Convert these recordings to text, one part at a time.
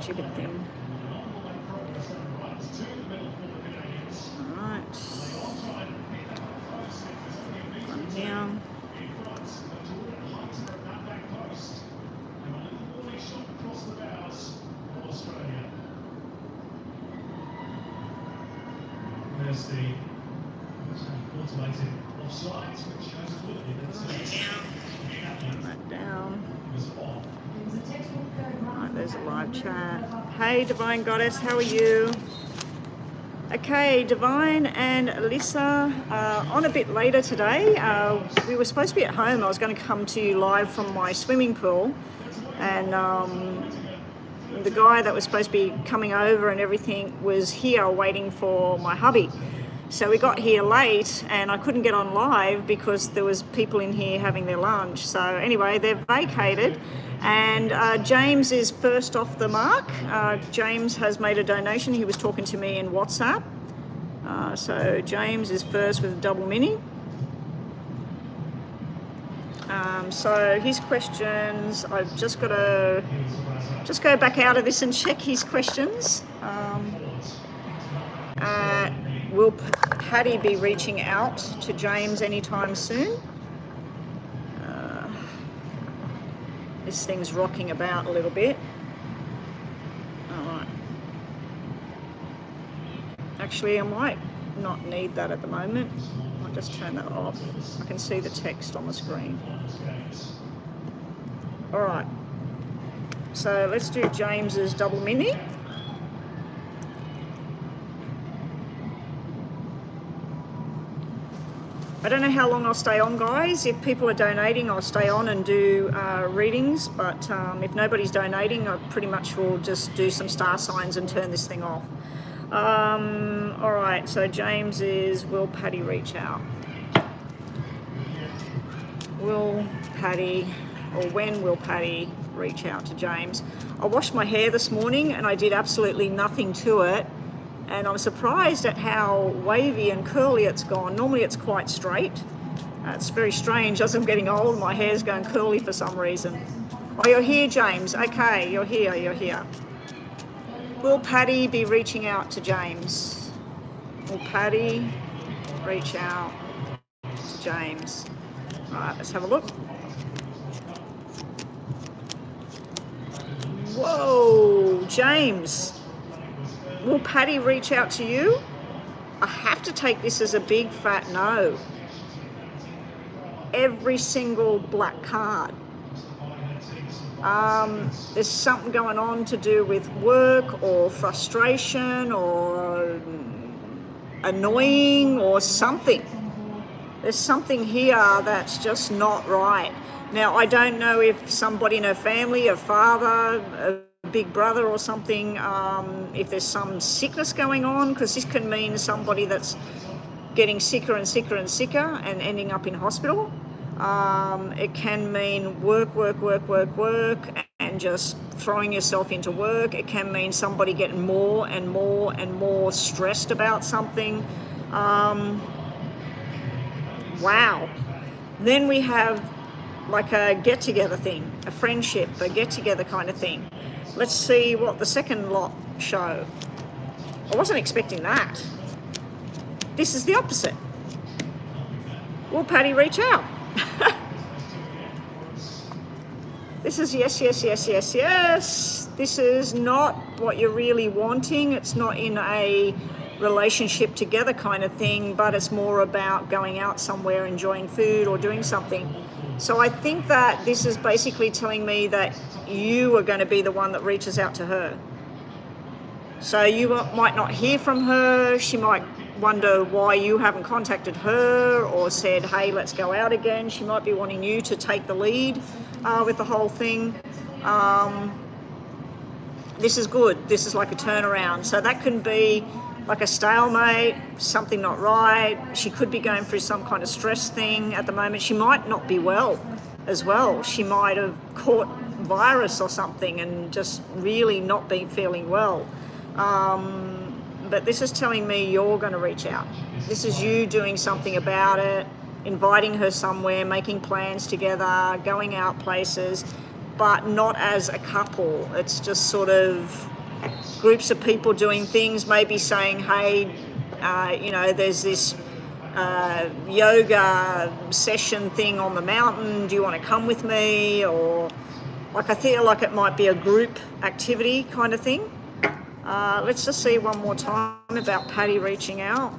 actually a bit thin. All right. One here. There's the automated offsides, which shows that down. Right, there's a live chat. Hey, Divine Goddess, how are you? Okay, Divine and Alyssa, on a bit later today. We were supposed to be at home. I was going to come to you live from my swimming pool, and the guy that was supposed to be coming over and everything was here waiting for my hubby. So we got here late and I couldn't get on live because there was people in here having their lunch. So anyway, they've vacated, and James is first off the mark. James has made a donation. He was talking to me in WhatsApp. So James is first with a double mini. So his questions, I've just got to go back out of this and check his questions. Will Patty be reaching out to James anytime soon? This thing's rocking about a little bit. All right. Actually, I might not need that at the moment. I'll just turn that off. I can see the text on the screen. All right. So let's do James's double mini. I don't know how long I'll stay on, guys. If people are donating, I'll stay on and do readings, but if nobody's donating, I pretty much will just do some star signs and turn this thing off. All right, so James is, will Patty reach out? Will Patty, or when will Patty reach out to James? I washed my hair this morning and I did absolutely nothing to it. And I'm surprised at how wavy and curly it's gone. Normally it's quite straight. It's very strange. As I'm getting old, my hair's going curly for some reason. Oh, you're here, James. Okay, you're here. Will Patty be reaching out to James? Will Patty reach out to James? All right, let's have a look. Whoa, James. Will Patty reach out to you? I have to take this as a big fat no. Every single black card. There's something going on to do with work or frustration or annoying or something. There's something here that's just not right. Now, I don't know if somebody in her family, a father, a big brother or something, if there's some sickness going on, because this can mean somebody that's getting sicker and sicker and sicker and ending up in hospital. It can mean work, and just throwing yourself into work. It can mean somebody getting more and more stressed about something. Wow. Then we have like a get-together thing, a friendship, a get-together kind of thing. Let's see what the second lot show. I wasn't expecting that. This is the opposite. Will Patty reach out? This is yes. This is not what you're really wanting. It's not in a relationship together kind of thing, but it's more about going out somewhere, enjoying food or doing something. So I think that this is basically telling me that you are going to be the one that reaches out to her. So you might not hear from her. She might wonder why you haven't contacted her or said, hey, let's go out again. She might be wanting you to take the lead with the whole thing. This is good. This is like a turnaround. So that can be like a stalemate, something not right. She could be going through some kind of stress thing at the moment. She might not be well as well. She might have caught virus or something and just really not been feeling well. But this is telling me you're going to reach out. This is you doing something about it, inviting her somewhere, making plans together, going out places, but not as a couple. It's just sort of groups of people doing things, maybe saying, hey, you know, there's this yoga session thing on the mountain, do you want to come with me? Or like, I feel like it might be a group activity kind of thing. Let's just see one more time about Patty reaching out.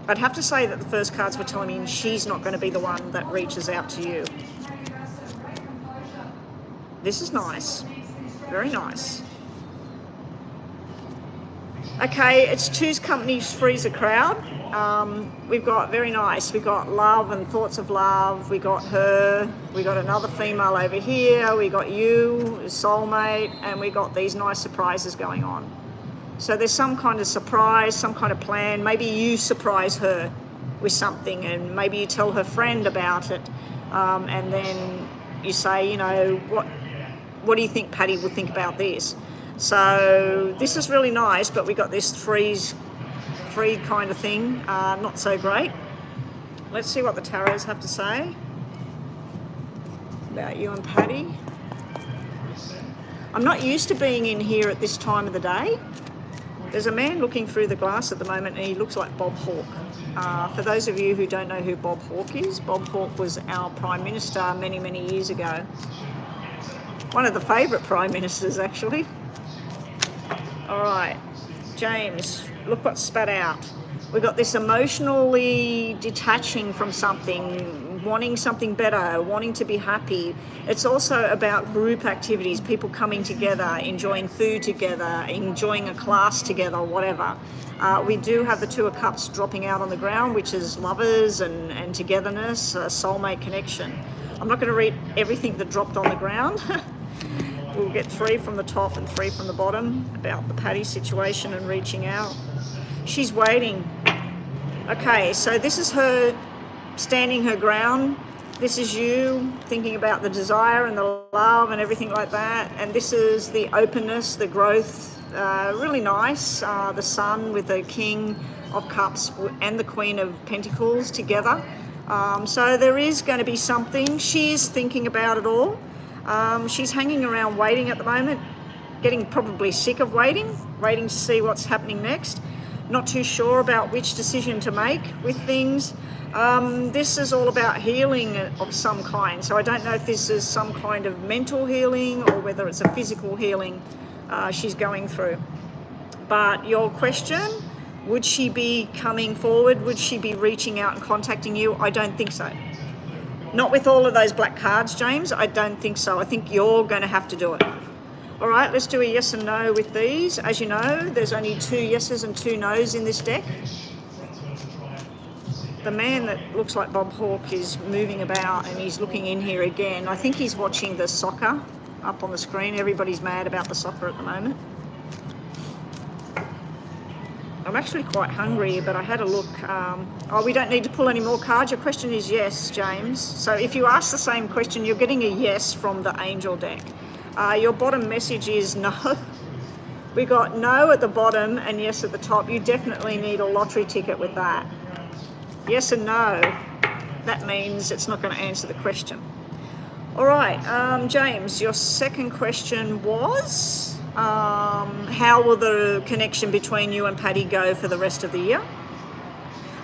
I'd have to say that the first cards were telling me she's not going to be the one that reaches out to you. This is nice. Very nice. Okay, it's choose companies, freeze a crowd. We've got very nice. We've got love and thoughts of love. We got her. We got another female over here. We got you, soulmate, and we got these nice surprises going on. So there's some kind of surprise, some kind of plan. Maybe you surprise her with something, and maybe you tell her friend about it, and then you say, you know, what do you think Patty would think about this? So this is really nice, but we got this free kind of thing, not so great. Let's see what the tarots have to say about you and Patty. I'm not used to being in here at this time of the day. There's a man looking through the glass at the moment, and he looks like Bob Hawke. For those of you who don't know who Bob Hawke is, Bob Hawke was our Prime Minister many, many years ago. One of the favourite Prime Ministers, actually. All right, James, look what spat out. We've got this emotionally detaching from something, wanting something better, wanting to be happy. It's also about group activities, people coming together, enjoying food together, enjoying a class together, whatever. We do have the Two of Cups dropping out on the ground, which is lovers and togetherness, soulmate connection. I'm not going to read everything that dropped on the ground. We'll get 3 from the top and 3 from the bottom about the Patty situation and reaching out. She's waiting. Okay, so this is her standing her ground. This is you thinking about the desire and the love and everything like that. And this is the openness, the growth, really nice. The Sun with the King of Cups and the Queen of Pentacles together. So there is going to be something. She is thinking about it all. She's hanging around waiting at the moment, getting probably sick of waiting to see what's happening next. Not too sure about which decision to make with things. This is all about healing of some kind. So I don't know if this is some kind of mental healing or whether it's a physical healing she's going through. But your question, would she be coming forward? Would she be reaching out and contacting you? I don't think so. Not with all of those black cards, James. I don't think so. I think you're going to have to do it. All right, let's do a yes and no with these. As you know, there's only 2 yeses and 2 nos in this deck. The man that looks like Bob Hawke is moving about and he's looking in here again. I think he's watching the soccer up on the screen. Everybody's mad about the soccer at the moment. I'm actually quite hungry, but I had a look. Oh, we don't need to pull any more cards. Your question is yes, James. So if you ask the same question, you're getting a yes from the angel deck. Your bottom message is no. We got no at the bottom and yes at the top. You definitely need a lottery ticket with that. Yes and no. That means it's not going to answer the question. All right, James, your second question was... how will the connection between you and Patty go for the rest of the year?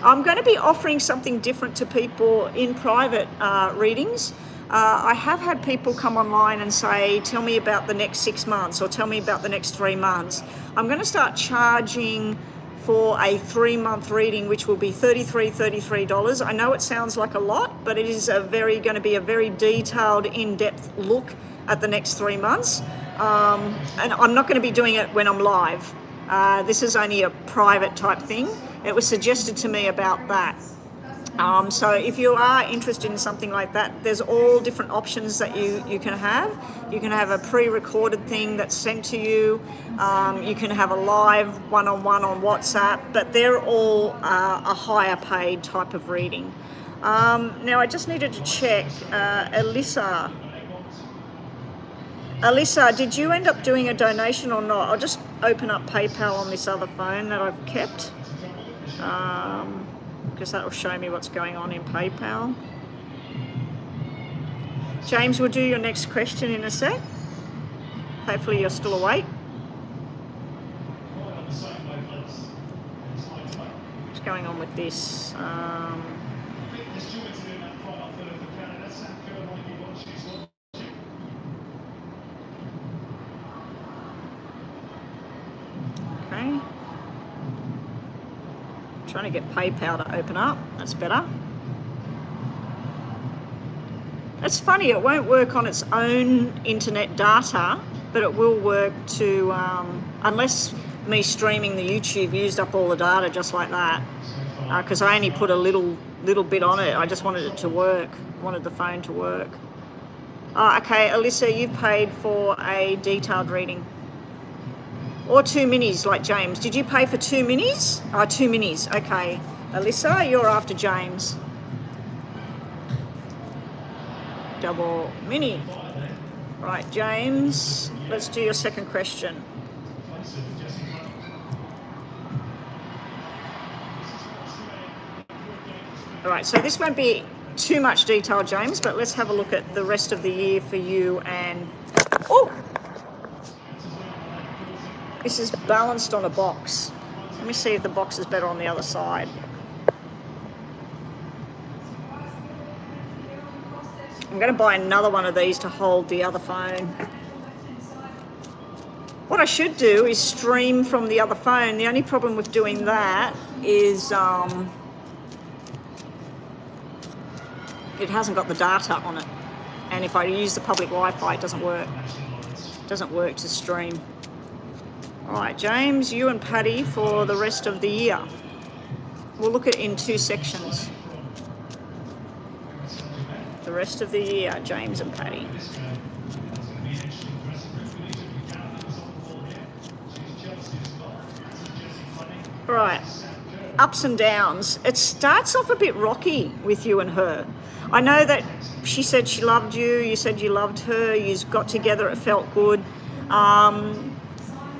I'm going to be offering something different to people in private readings. I have had people come online and say, tell me about the next 6 months or tell me about the next 3 months. I'm going to start charging for a 3-month reading, which will be $33. I know it sounds like a lot, but it is going to be a very detailed, in-depth look at the next 3 months. And I'm not going to be doing it when I'm live. This is only a private type thing. It was suggested to me about that. So if you are interested in something like that, there's all different options that you can have. You can have a pre-recorded thing that's sent to you. You can have a live one-on-one on WhatsApp, but they're all a higher paid type of reading. Now I just needed to check, Alyssa, did you end up doing a donation or not? I'll just open up PayPal on this other phone that I've kept, because that will show me what's going on in PayPal. James, we'll do your next question in a sec. Hopefully you're still awake. going on with this? Okay. Trying to get PayPal to open up. That's better. It's funny, it won't work on its own internet data, but it will work to, unless me streaming the YouTube used up all the data just like that, because I only put a little bit on it. I just wanted it to work, wanted the phone to work. Okay, Alyssa, you've paid for a detailed reading. Or 2 minis like James. Did you pay for 2 minis? 2 minis, okay. Alyssa, you're after James. Double mini. Right, James, let's do your second question. All right, so this won't be too much detail, James, but let's have a look at the rest of the year for you. And oh, this is balanced on a box. Let me see if the box is better on the other side. I'm going to buy another one of these to hold the other phone. What I should do is stream from the other phone. The only problem with doing that is it hasn't got the data on it. And if I use the public Wi-Fi, it doesn't work. It doesn't work to stream. All right, James, you and Patty for the rest of the year. We'll look at it in 2 sections. The rest of the year, James and Patty. All right, ups and downs. It starts off a bit rocky with you and her. I know that she said she loved you, you said you loved her, you got together, it felt good.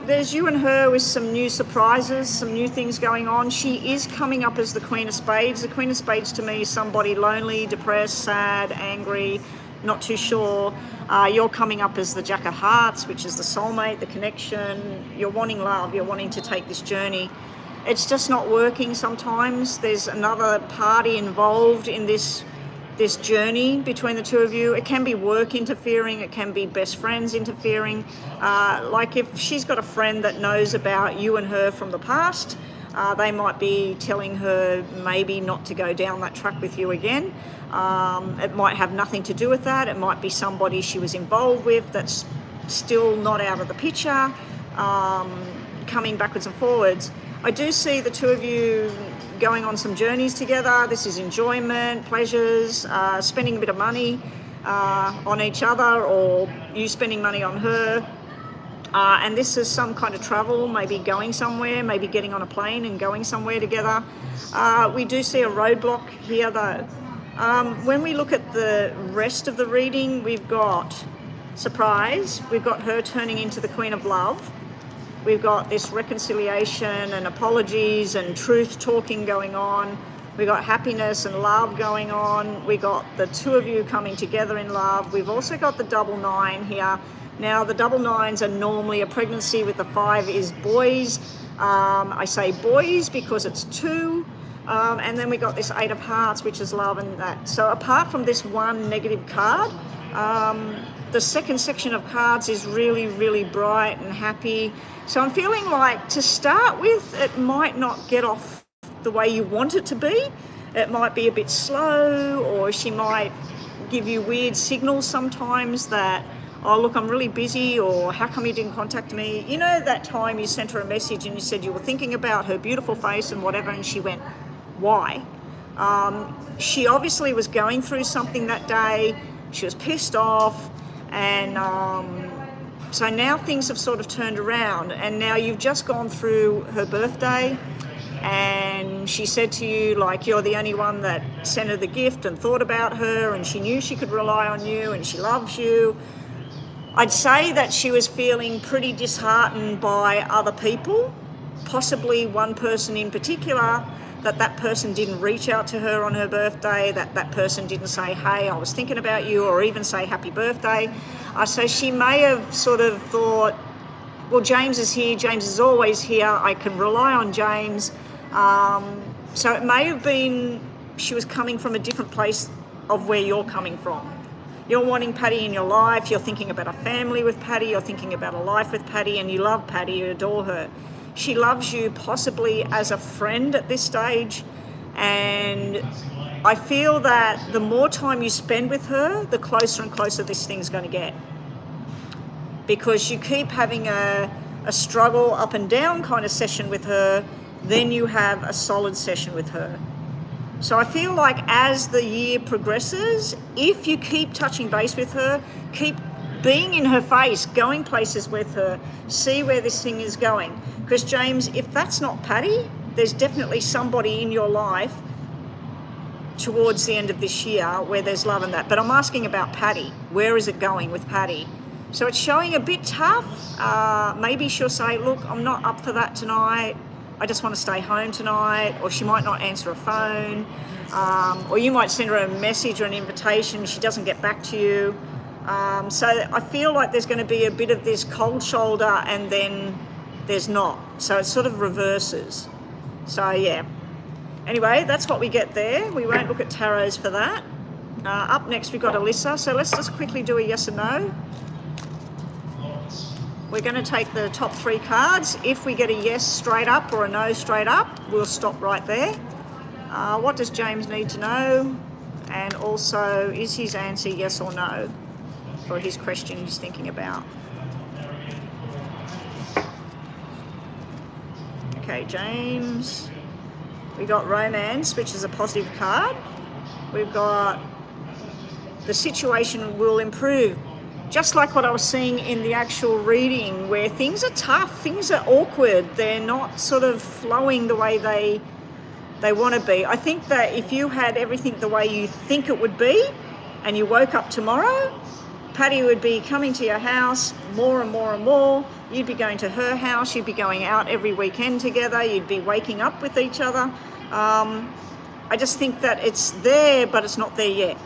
There's you and her with some new surprises, some new things going on. She is coming up as the Queen of Spades. The Queen of Spades to me is somebody lonely, depressed, sad, angry, not too sure. You're coming up as the Jack of Hearts, which is the soulmate, the connection. You're wanting love, you're wanting to take this journey. It's just not working sometimes. There's another party involved in this journey between the two of you. It can be work interfering, it can be best friends interfering. Like if she's got a friend that knows about you and her from the past, they might be telling her maybe not to go down that track with you again. It might have nothing to do with that. It might be somebody she was involved with that's still not out of the picture, coming backwards and forwards. I do see the two of you going on some journeys together. This is enjoyment, pleasures, spending a bit of money on each other, or you spending money on her. And this is some kind of travel, maybe going somewhere, maybe getting on a plane and going somewhere together. We do see a roadblock here though. When we look at the rest of the reading, we've got surprise, we've got her turning into the Queen of Love. We've got this reconciliation and apologies and truth talking going on. We've got happiness and love going on. We got the two of you coming together in love. We've also got the double 9 here. Now the double 9s are normally a pregnancy with the 5 is boys. I say boys because it's 2. And then we got this 8 of Hearts, which is love and that. So apart from this one negative card, the second section of cards is really, really bright and happy. So I'm feeling like to start with, it might not get off the way you want it to be. It might be a bit slow, or she might give you weird signals sometimes that, oh, look, I'm really busy, or how come you didn't contact me? You know, that time you sent her a message and you said you were thinking about her beautiful face and whatever, and she went, why? She obviously was going through something that day. She was pissed off, and so now things have sort of turned around, and now you've just gone through her birthday, and she said to you, like, you're the only one that sent her the gift and thought about her, and she knew she could rely on you, and she loves you. I'd say that she was feeling pretty disheartened by other people, possibly one person in particular, that person didn't reach out to her on her birthday, that person didn't say, hey, I was thinking about you, or even say happy birthday. So she may have sort of thought, well, James is here, James is always here, I can rely on James. So it may have been she was coming from a different place of where you're coming from. You're wanting Patty in your life, you're thinking about a family with Patty, you're thinking about a life with Patty, and you love Patty, you adore her. She loves you possibly as a friend at this stage, and I feel that the more time you spend with her, the closer and closer this thing's going to get. Because you keep having a struggle up and down kind of session with her, then you have a solid session with her. So I feel like as the year progresses, if you keep touching base with her, keep being in her face, going places with her, see where this thing is going. Because James, if that's not Patty, there's definitely somebody in your life towards the end of this year where there's love in that. But I'm asking about Patty. Where is it going with Patty? So it's showing a bit tough. Maybe she'll say, look, I'm not up for that tonight. I just want to stay home tonight. Or she might not answer a phone. Or you might send her a message or an invitation. She doesn't get back to you. So I feel like there's going to be a bit of this cold shoulder and then there's not. So it sort of reverses. So yeah. Anyway, that's what we get there. We won't look at tarots for that. Up next we've got Alyssa. So let's just quickly do a yes or no. We're going to take the top 3 cards. If we get a yes straight up or a no straight up, we'll stop right there. What does James need to know? And also, is his answer yes or no for his question he's thinking about? Okay, James. We got romance, which is a positive card. We've got the situation will improve. Just like what I was seeing in the actual reading, where things are tough, things are awkward, they're not sort of flowing the way they want to be. I think that if you had everything the way you think it would be, and you woke up tomorrow, Patty would be coming to your house more and more and more. You'd be going to her house, you'd be going out every weekend together, you'd be waking up with each other. I just think that it's there, but it's not there yet.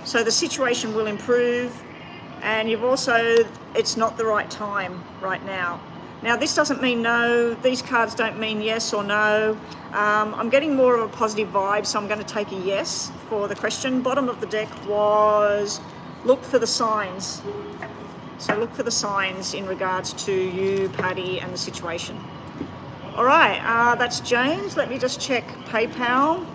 So the situation will improve. And you've also, it's not the right time right now. Now this doesn't mean no, these cards don't mean yes or no. I'm getting more of a positive vibe, so I'm going to take a yes for the question. Bottom of the deck was look for the signs. So look for the signs in regards to you, Patty, and the situation. All right, that's James. Let me just check PayPal.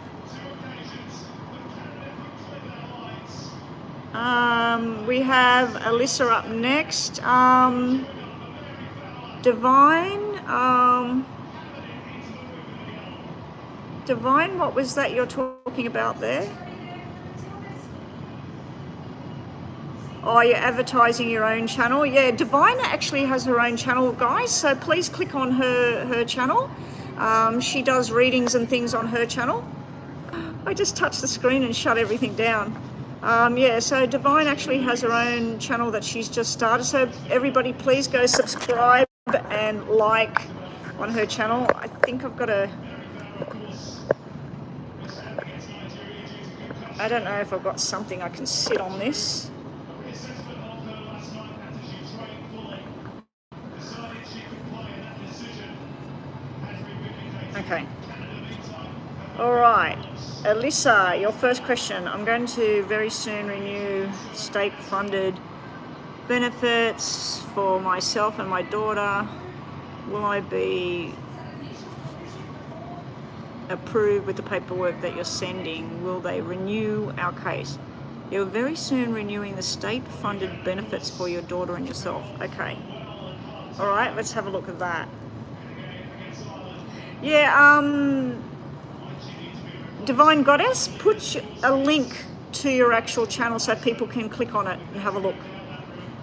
We have Alyssa up next. Divine. Divine, what was that you're talking about there? Oh, you're advertising your own channel? Yeah, Divine actually has her own channel, guys, so please click on her channel. She does readings and things on her channel. I just touched the screen and shut everything down. Yeah, so Divine actually has her own channel that she's just started. So everybody please go subscribe and like on her channel. I think I've got I don't know if I've got something I can sit on this. Okay. All right. Alyssa, your first question. I'm going to very soon renew state-funded benefits for myself and my daughter. Will I be approved with the paperwork that you're sending? Will they renew our case? You're very soon renewing the state-funded benefits for your daughter and yourself. Okay. All right, let's have a look at that. Yeah, Divine Goddess, put a link to your actual channel so people can click on it and have a look.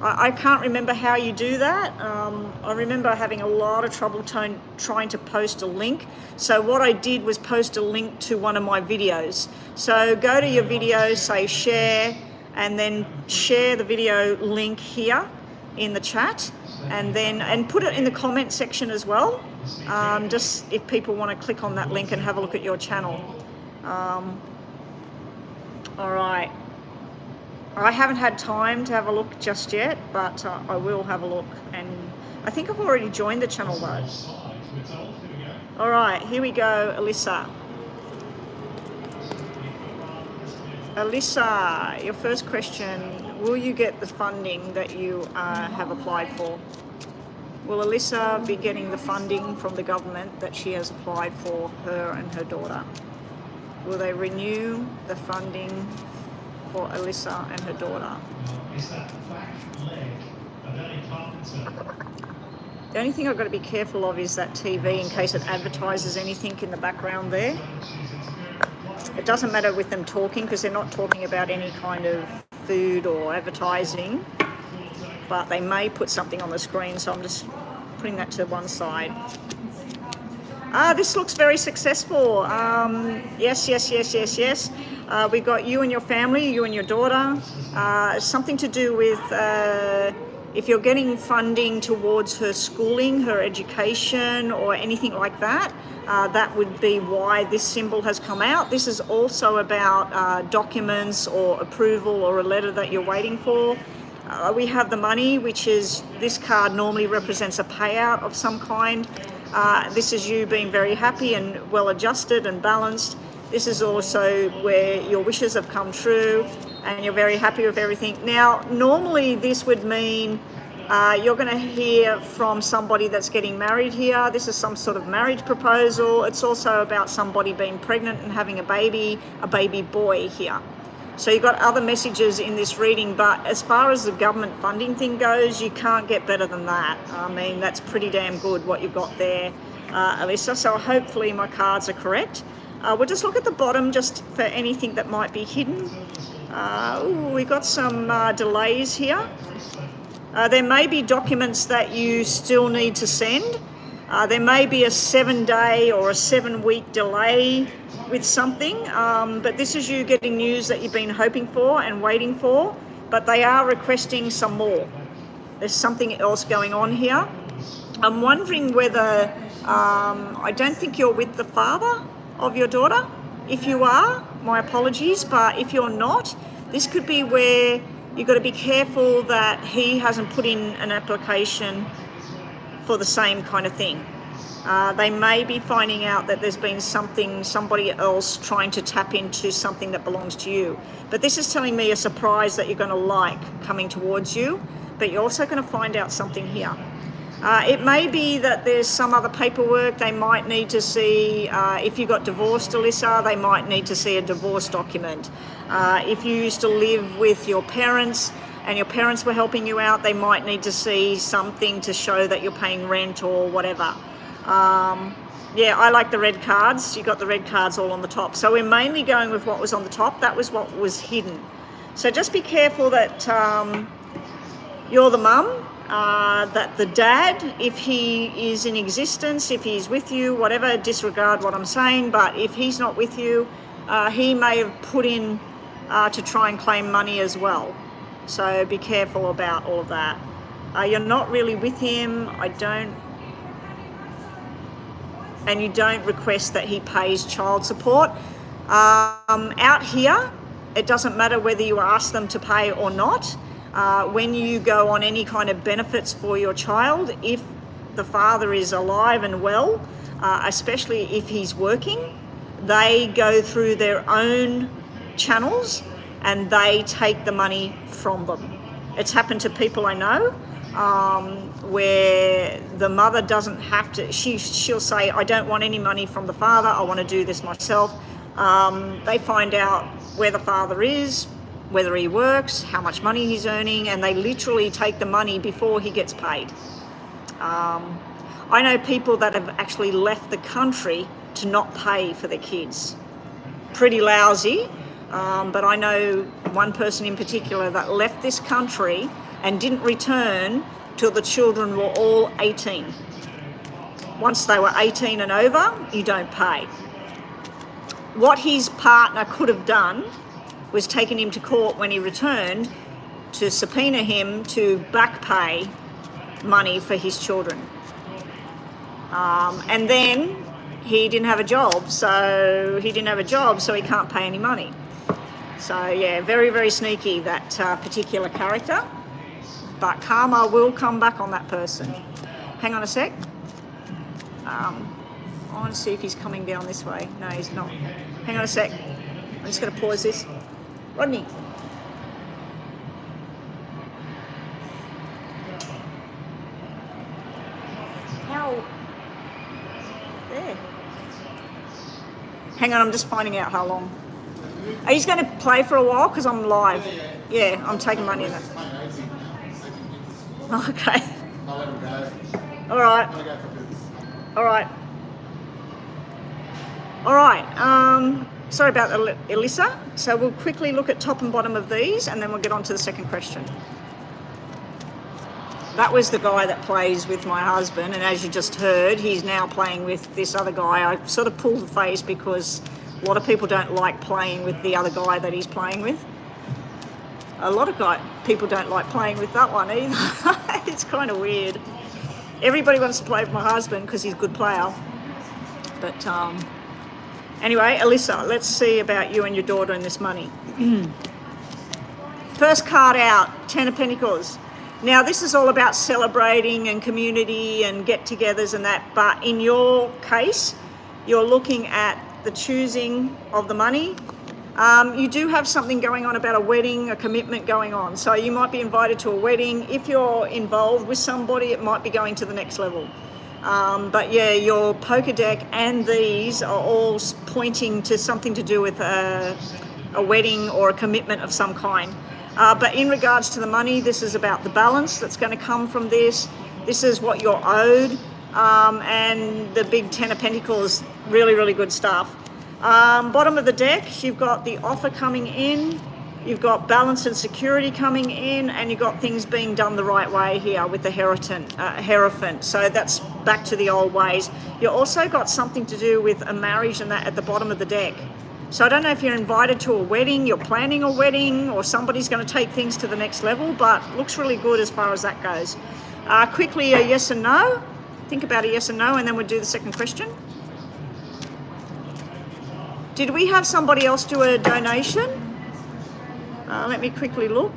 I can't remember how you do that. I remember having a lot of trouble trying to post a link. So what I did was post a link to one of my videos. So go to your video, say share, and then share the video link here in the chat, and put it in the comment section as well. Just if people want to click on that link and have a look at your channel. All right. I haven't had time to have a look just yet, but I will have a look. And I think I've already joined the channel though. All right, here we go, Alyssa. Alyssa, your first question, will you get the funding that you have applied for? Will Alyssa be getting the funding from the government that she has applied for, her and her daughter? Will they renew the funding for Alyssa and her daughter? Is that back leg of Ellie Carpenter? The only thing I've got to be careful of is that TV in case it advertises anything in the background there. It doesn't matter with them talking because they're not talking about any kind of food or advertising, but they may put something on the screen, so I'm just putting that to one side. This looks very successful. Yes. We've got you and your family, you and your daughter. Something to do with if you're getting funding towards her schooling, her education, or anything like that, that would be why this symbol has come out. This is also about documents or approval or a letter that you're waiting for. We have the money, which is, this card normally represents a payout of some kind. This is you being very happy and well adjusted and balanced. This is also where your wishes have come true and you're very happy with everything. Now, normally this would mean you're going to hear from somebody that's getting married here. This is some sort of marriage proposal. It's also about somebody being pregnant and having a baby boy here. So you've got other messages in this reading, but as far as the government funding thing goes, you can't get better than that. I mean, that's pretty damn good what you've got there, Alyssa. So hopefully my cards are correct. We'll just look at the bottom just for anything that might be hidden. We've got some delays here. There may be documents that you still need to send. There may be a 7-day or a 7-week delay with something, but this is you getting news that you've been hoping for and waiting for, but they are requesting some more. There's something else going on here. I'm wondering whether, I don't think you're with the father of your daughter. If you are, my apologies, but if you're not, this could be where you've got to be careful that he hasn't put in an application for the same kind of thing. They may be finding out that there's been somebody else trying to tap into something that belongs to you. But this is telling me a surprise that you're going to like coming towards you, but you're also going to find out something here. It may be that there's some other paperwork they might need to see. If you got divorced, Alyssa, they might need to see a divorce document. If you used to live with your parents and your parents were helping you out, they might need to see something to show that you're paying rent or whatever. Yeah, I like the red cards. You got the red cards all on the top. So we're mainly going with what was on the top. That was what was hidden. So just be careful that you're the mum, that the dad, if he is in existence, if he's with you, whatever, disregard what I'm saying, but if he's not with you, he may have put in to try and claim money as well. So be careful about all of that. You're not really with him, and you don't request that he pays child support. Out here, it doesn't matter whether you ask them to pay or not. When you go on any kind of benefits for your child, if the father is alive and well, especially if he's working, they go through their own channels and they take the money from them. It's happened to people I know, where the mother doesn't have to, she'll say, I don't want any money from the father, I want to do this myself. They find out where the father is, whether he works, how much money he's earning, and they literally take the money before he gets paid. I know people that have actually left the country to not pay for their kids. Pretty lousy, but I know one person in particular that left this country and didn't return till the children were all 18. Once they were 18 and over, you don't pay. What his partner could have done was taken him to court when he returned to subpoena him to back pay money for his children. And then he didn't have a job, so he can't pay any money. So yeah, very, very sneaky, that particular character. But karma will come back on that person. Hang on a sec. I want to see if he's coming down this way. No, he's not. Hang on a sec. I'm just going to pause this. Rodney. How? There. Hang on, I'm just finding out how long. Are you just going to play for a while? Because I'm live. Yeah, I'm taking money in it. Okay. All right. All right. All right. Sorry about Alyssa. So we'll quickly look at top and bottom of these, and then we'll get on to the second question. That was the guy that plays with my husband, and as you just heard, he's now playing with this other guy. I sort of pulled the face because a lot of people don't like playing with the other guy that he's playing with. A lot of people don't like playing with that one either. It's kind of weird. Everybody wants to play with my husband because he's a good player. But anyway, Alyssa, let's see about you and your daughter and this money. First card out, Ten of Pentacles. Now, this is all about celebrating and community and get-togethers and that, but in your case, you're looking at the choosing of the money. You do have something going on about a wedding, a commitment going on. So you might be invited to a wedding. If you're involved with somebody, it might be going to the next level. But yeah, your poker deck and these are all pointing to something to do with a wedding or a commitment of some kind. But in regards to the money, this is about the balance that's going to come from this. This is what you're owed. And the big Ten of Pentacles, really, really good stuff. Bottom of the deck, you've got the offer coming in. You've got balance and security coming in, and you've got things being done the right way here with the Hierophant. So that's back to the old ways. You also got something to do with a marriage and that at the bottom of the deck. So I don't know if you're invited to a wedding, you're planning a wedding, or somebody's going to take things to the next level, but looks really good as far as that goes. Quickly, a yes and no. Think about a yes and no, and then we'll do the second question. Did we have somebody else do a donation? Let me quickly look.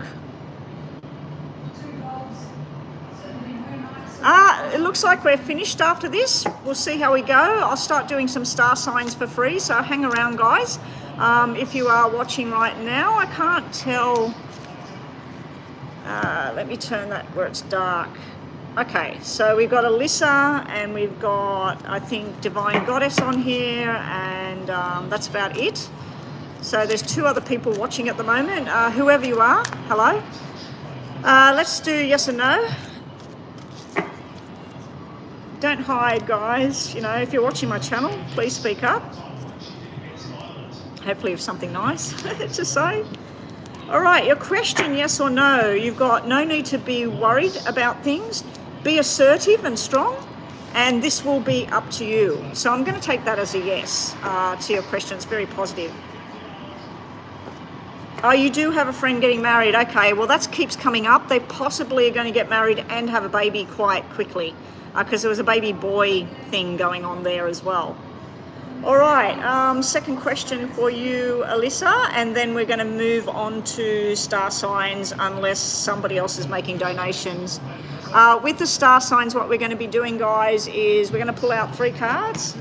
It looks like we're finished after this. We'll see how we go. I'll start doing some star signs for free, so hang around, guys. If you are watching right now, I can't tell. Let me turn that where it's dark. Okay, so we've got Alyssa, and we've got, I think, Divine Goddess on here, and that's about it. So there's two other people watching at the moment. Whoever you are, hello. Let's do yes and no. Don't hide, guys. You know, if you're watching my channel, please speak up. Hopefully you have something nice to say. All right, your question, yes or no. You've got no need to be worried about things. Be assertive and strong, and this will be up to you. So I'm going to take that as a yes to your question. It's very positive. Oh, you do have a friend getting married. Okay, well, that keeps coming up. They possibly are going to get married and have a baby quite quickly because there was a baby boy thing going on there as well. All right, second question for you, Alyssa, and then we're going to move on to star signs unless somebody else is making donations. With the star signs, what we're going to be doing, guys, is we're going to pull out 3 cards.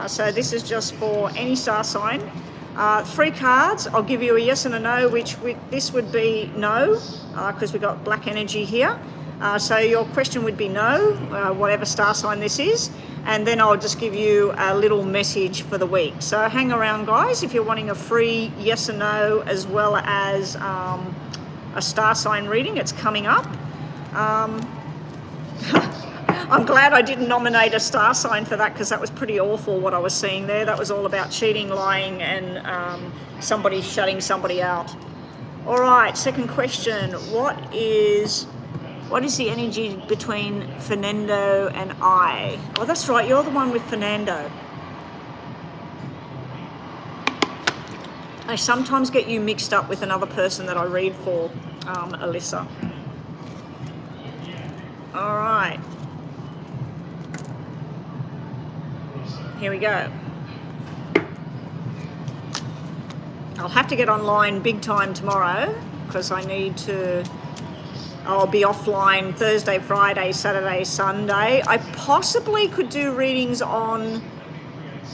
So this is just for any star sign. 3 cards. I'll give you a yes and a no, which this would be no, because we've got black energy here. So your question would be no, whatever star sign this is. And then I'll just give you a little message for the week. So hang around, guys, if you're wanting a free yes and no, as well as a star sign reading. It's coming up. I'm glad I didn't nominate a star sign for that, because that was pretty awful what I was seeing there. That was all about cheating, lying, and somebody shutting somebody out. All right, second question. What is the energy between Fernando and I? Oh, that's right, you're the one with Fernando. I sometimes get you mixed up with another person that I read for, Alyssa. All right. Here we go. I'll have to get online big time tomorrow because I need to. I'll be offline Thursday, Friday, Saturday, Sunday. I possibly could do readings on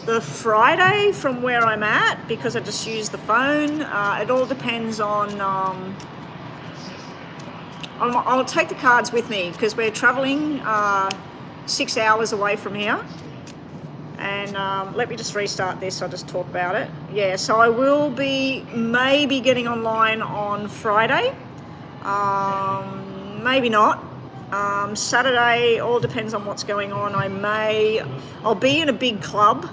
the Friday from where I'm at, because I just use the phone. It all depends on, I'll take the cards with me because we're traveling 6 hours away from here. And let me just restart this, I'll just talk about it. Yeah, so I will be maybe getting online on Friday, maybe not. Saturday, all depends on what's going on. I'll be in a big club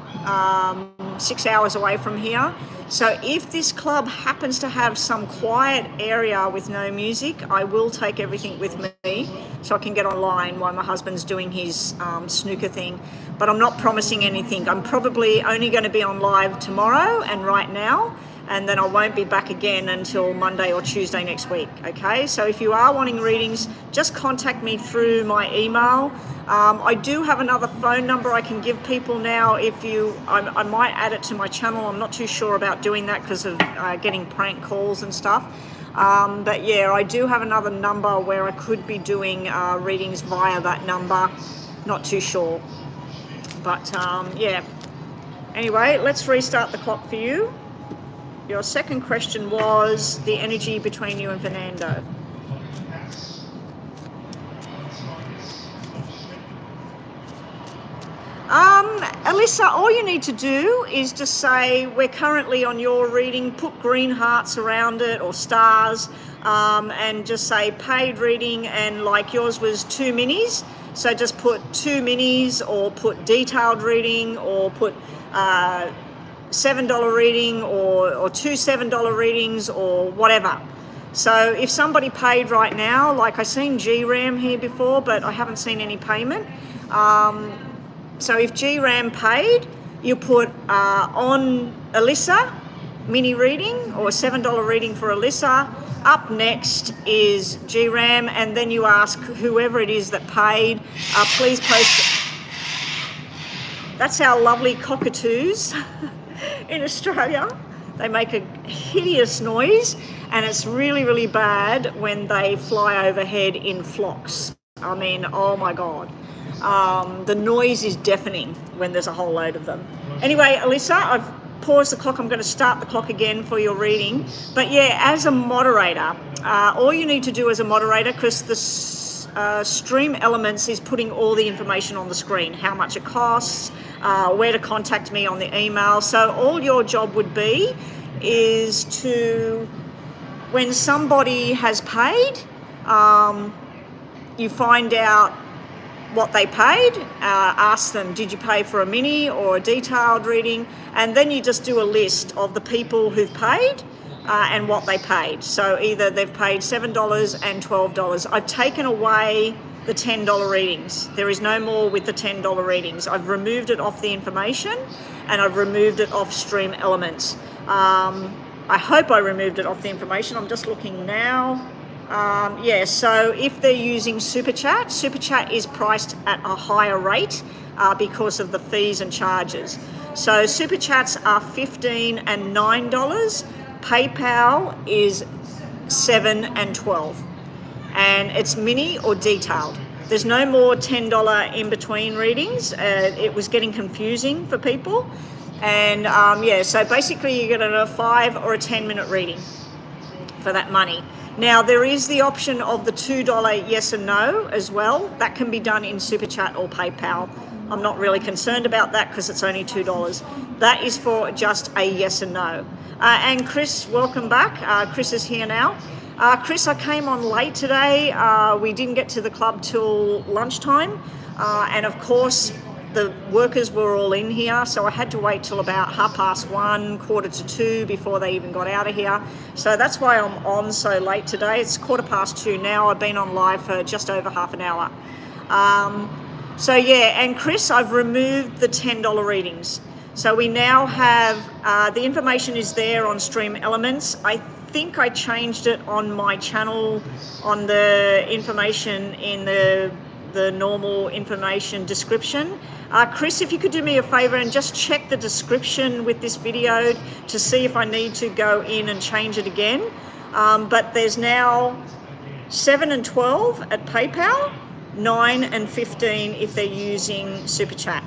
6 hours away from here. So if this club happens to have some quiet area with no music, I will take everything with me so I can get online while my husband's doing his snooker thing. But I'm not promising anything. I'm probably only going to be on live tomorrow and right now, and then I won't be back again until Monday or Tuesday next week, okay? So if you are wanting readings, just contact me through my email. I do have another phone number I can give people now if I might add it to my channel. I'm not too sure about doing that because of getting prank calls and stuff. But yeah, I do have another number where I could be doing readings via that number. Not too sure. But yeah, anyway, let's restart the clock for you. Your second question was the energy between you and Fernando. Alyssa, all you need to do is just say, we're currently on your reading, put green hearts around it or stars, and just say paid reading, and like yours was 2 minis. So just put 2 minis or put detailed reading or put $7 reading or 2 $7 readings or whatever. So if somebody paid right now, like I seen GRAM here before, but I haven't seen any payment. So if GRAM paid, you put on Alyssa mini reading or $7 reading for Alyssa. Up next is GRAM, and then you ask whoever it is that paid, please post it. That's our lovely cockatoos in Australia. They make a hideous noise, and it's really, really bad when they fly overhead in flocks. I mean, oh my God. The noise is deafening when there's a whole load of them. Anyway, Alyssa, I've paused the clock. I'm going to start the clock again for your reading. But yeah, as a moderator, all you need to do as a moderator, because the Stream Elements is putting all the information on the screen, how much it costs, where to contact me on the email. So all your job would be is to, when somebody has paid, you find out what they paid, ask them, did you pay for a mini or a detailed reading? And then you just do a list of the people who've paid and what they paid. So either they've paid $7 and $12. I've taken away the $10 readings. There is no more with the $10 readings. I've removed it off the information, and I've removed it off Stream Elements. I hope I removed it off the information. I'm just looking now. Yeah, so if they're using SUPACHAT, SUPACHAT is priced at a higher rate because of the fees and charges. So SUPACHATs are $15 and $9. PayPal is $7 and $12. And it's mini or detailed. There's no more $10 in between readings. It was getting confusing for people. And yeah, so basically you get a 5 or a 10-minute reading for that money. Now, there is the option of the $2 yes and no as well. That can be done in SUPACHAT or PayPal. I'm not really concerned about that because it's only $2. That is for just a yes and no. And Chris, welcome back. Chris is here now. Chris, I came on late today. We didn't get to the club till lunchtime. And of course, the workers were all in here, so I had to wait till about 1:30, 1:45 before they even got out of here. So that's why I'm on so late today. It's 2:15 now. I've been on live for just over half an hour. So yeah, and Chris, I've removed the $10 readings. So we now have, the information is there on Stream Elements. I think I changed it on my channel on the information in the normal information description. Chris, if you could do me a favor and just check the description with this video to see if I need to go in and change it again. But there's now 7 and 12 at PayPal, 9 and 15 if they're using SUPACHAT.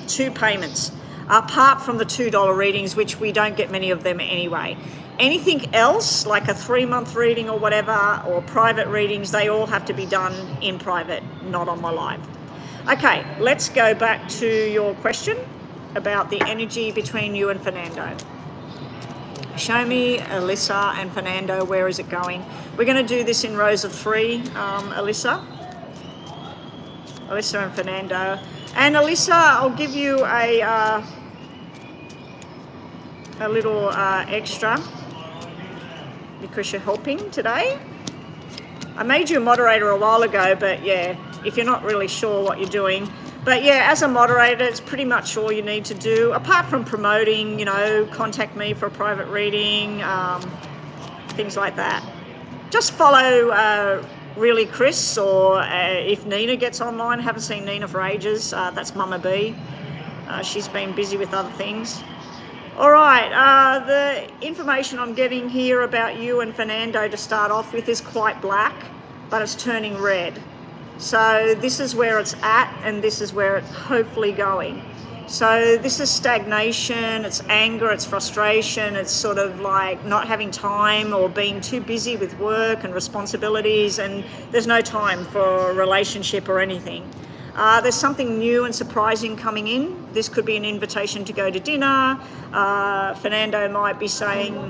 2 payments. apart from the $2 readings, which we don't get many of them anyway. Anything else, like a 3-month reading or whatever, or private readings, they all have to be done in private, not on my live. Okay, let's go back to your question about the energy between you and Fernando. Show me Alyssa and Fernando, where is it going? We're going to do this in rows of 3, Alyssa and Fernando. And Alyssa, I'll give you a little extra because you're helping today. I made you a moderator a while ago, but yeah, if you're not really sure what you're doing. But yeah, as a moderator, it's pretty much all you need to do, apart from promoting, you know, contact me for a private reading, things like that. Just follow really Chris, or if Nina gets online, haven't seen Nina for ages, that's Mama B. She's been busy with other things. All right, the information I'm getting here about you and Fernando to start off with is quite black, but it's turning red. So this is where it's at, and this is where it's hopefully going. So this is stagnation, it's anger, it's frustration, it's sort of like not having time or being too busy with work and responsibilities, and there's no time for a relationship or anything. There's something new and surprising coming in. This could be an invitation to go to dinner. Fernando might be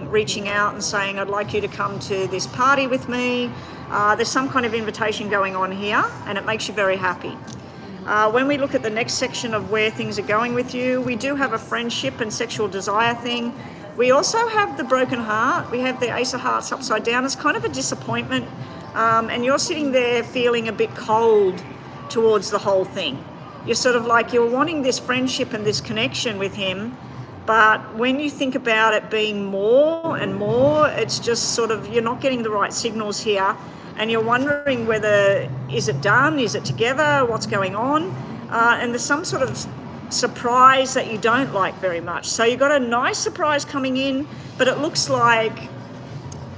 reaching out and saying, I'd like you to come to this party with me. There's some kind of invitation going on here, and it makes you very happy. When we look at the next section of where things are going with you, we do have a friendship and sexual desire thing. We also have the broken heart. We have the Ace of Hearts upside down. It's kind of a disappointment, and you're sitting there feeling a bit cold towards the whole thing. You're sort of like, you're wanting this friendship and this connection with him, but when you think about it being more and more, it's just sort of, you're not getting the right signals here, and you're wondering whether, is it done, is it together, what's going on, and there's some sort of surprise that you don't like very much. So you've got a nice surprise coming in, but it looks like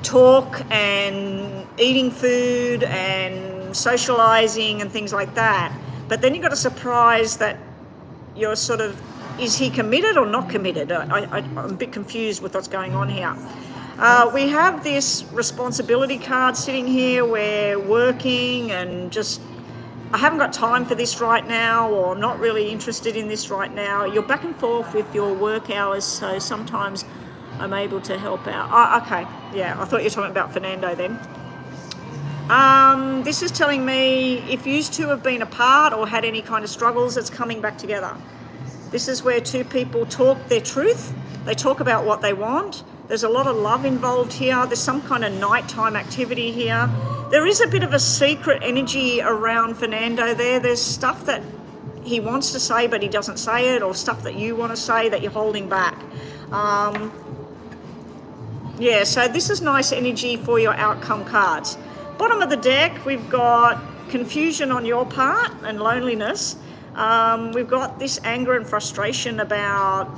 talk and eating food and socializing and things like that, but then you've got a surprise that you're sort of, is he committed or not committed? I'm a bit confused with what's going on here. We have this responsibility card sitting here. We're working and just, I haven't got time for this right now, or I'm not really interested in this right now. You're back and forth with your work hours, so sometimes I'm able to help out. Oh, okay, yeah, I thought you were talking about Fernando then. This is telling me if you two have been apart or had any kind of struggles, it's coming back together. This is where two people talk their truth. They talk about what they want. There's a lot of love involved here. There's some kind of nighttime activity here. There is a bit of a secret energy around Fernando there. There's stuff that he wants to say, but he doesn't say it, or stuff that you want to say that you're holding back. Yeah, so this is nice energy for your outcome cards. Bottom of the deck, we've got confusion on your part and loneliness. We've got this anger and frustration about,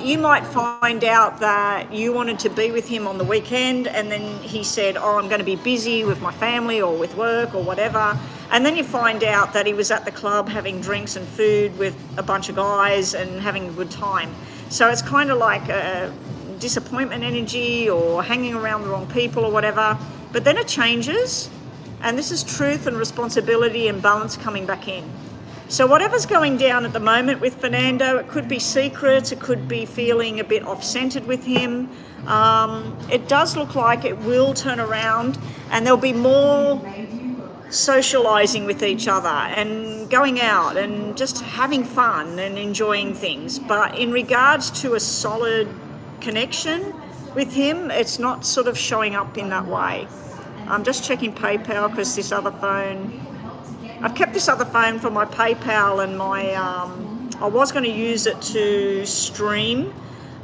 you might find out that you wanted to be with him on the weekend, and then he said, oh, I'm going to be busy with my family or with work or whatever. And then you find out that he was at the club having drinks and food with a bunch of guys and having a good time. So it's kind of like a disappointment energy or hanging around the wrong people or whatever. But then it changes, and this is truth and responsibility and balance coming back in. So whatever's going down at the moment with Fernando, it could be secrets, it could be feeling a bit off-centered with him. It does look like it will turn around, and there'll be more socializing with each other and going out and just having fun and enjoying things. But in regards to a solid connection with him, it's not sort of showing up in that way. I'm just checking PayPal because this other phone, I've kept this other phone for my PayPal and my, I was going to use it to stream,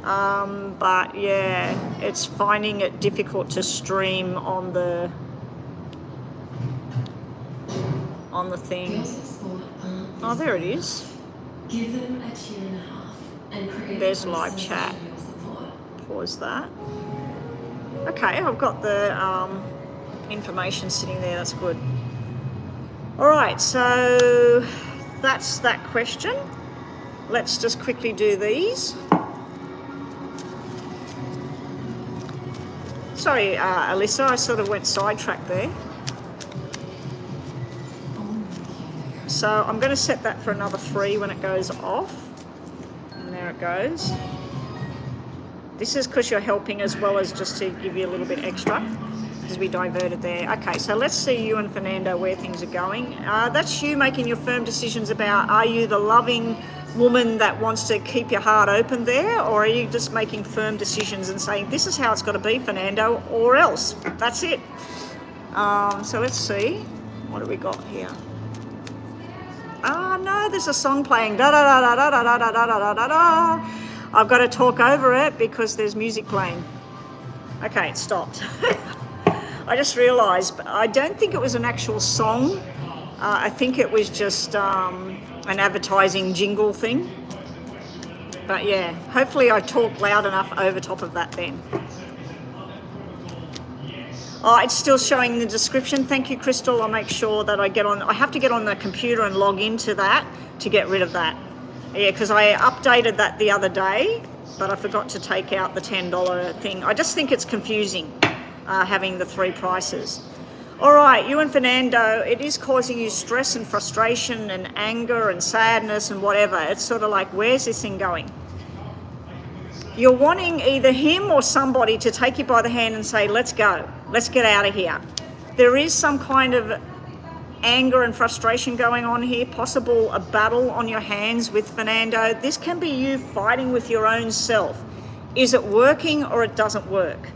but yeah, it's finding it difficult to stream on the thing. Oh, there it is. There's live chat. Pause that. Okay, I've got the information sitting there, that's good. All right, so that's that question. let's just quickly do these. Sorry, Alyssa, I sort of went sidetracked there. So I'm going to set that for another 3 when it goes off. And there it goes. This is because you're helping as well as just to give you a little bit extra, because we diverted there. Okay, so let's see you and Fernando where things are going. That's you making your firm decisions about, are you the loving woman that wants to keep your heart open there, or are you just making firm decisions and saying, this is how it's got to be, Fernando, or else? That's it. So let's see. What do we got here? No, there's a song playing. Da da da da da da da da da da da. I've got to talk over it because there's music playing. Okay, it stopped. I just realised, I don't think it was an actual song. I think it was just an advertising jingle thing. But yeah, hopefully I talk loud enough over top of that then. Oh, it's still showing the description. Thank you, Crystal. I'll make sure that I get on. I have to get on the computer and log into that to get rid of that. Yeah, because I updated that the other day, but I forgot to take out the $10 thing. I just think it's confusing having the 3 prices. All right, you and Fernando, it is causing you stress and frustration and anger and sadness and whatever. It's sort of like, where's this thing going? You're wanting either him or somebody to take you by the hand and say, let's go, let's get out of here. There is some kind of anger and frustration going on here, possible a battle on your hands with Fernando. This can be you fighting with your own self. Is it working or it doesn't work?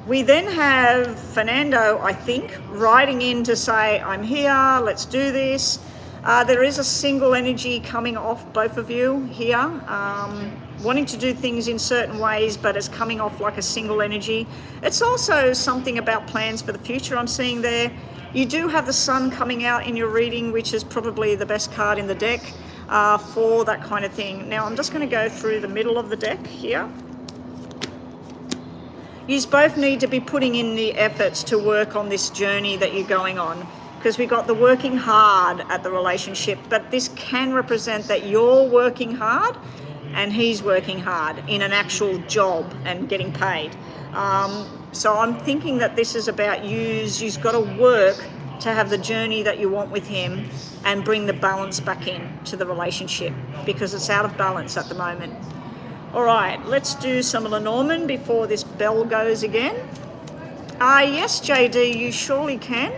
We then have Fernando, I think, riding in to say, I'm here, let's do this. There is a single energy coming off both of you here, wanting to do things in certain ways, but it's coming off like a single energy. It's also something about plans for the future I'm seeing there. You do have the sun coming out in your reading, which is probably the best card in the deck for that kind of thing. Now I'm just going to go through the middle of the deck here. You both need to be putting in the efforts to work on this journey that you're going on, because we got the working hard at the relationship, but this can represent that you're working hard and he's working hard in an actual job and getting paid. So I'm thinking that this is about you've got to work to have the journey that you want with him and bring the balance back in to the relationship, because it's out of balance at the moment. All right, let's do some Lenormand before this bell goes again. Yes, JD, you surely can.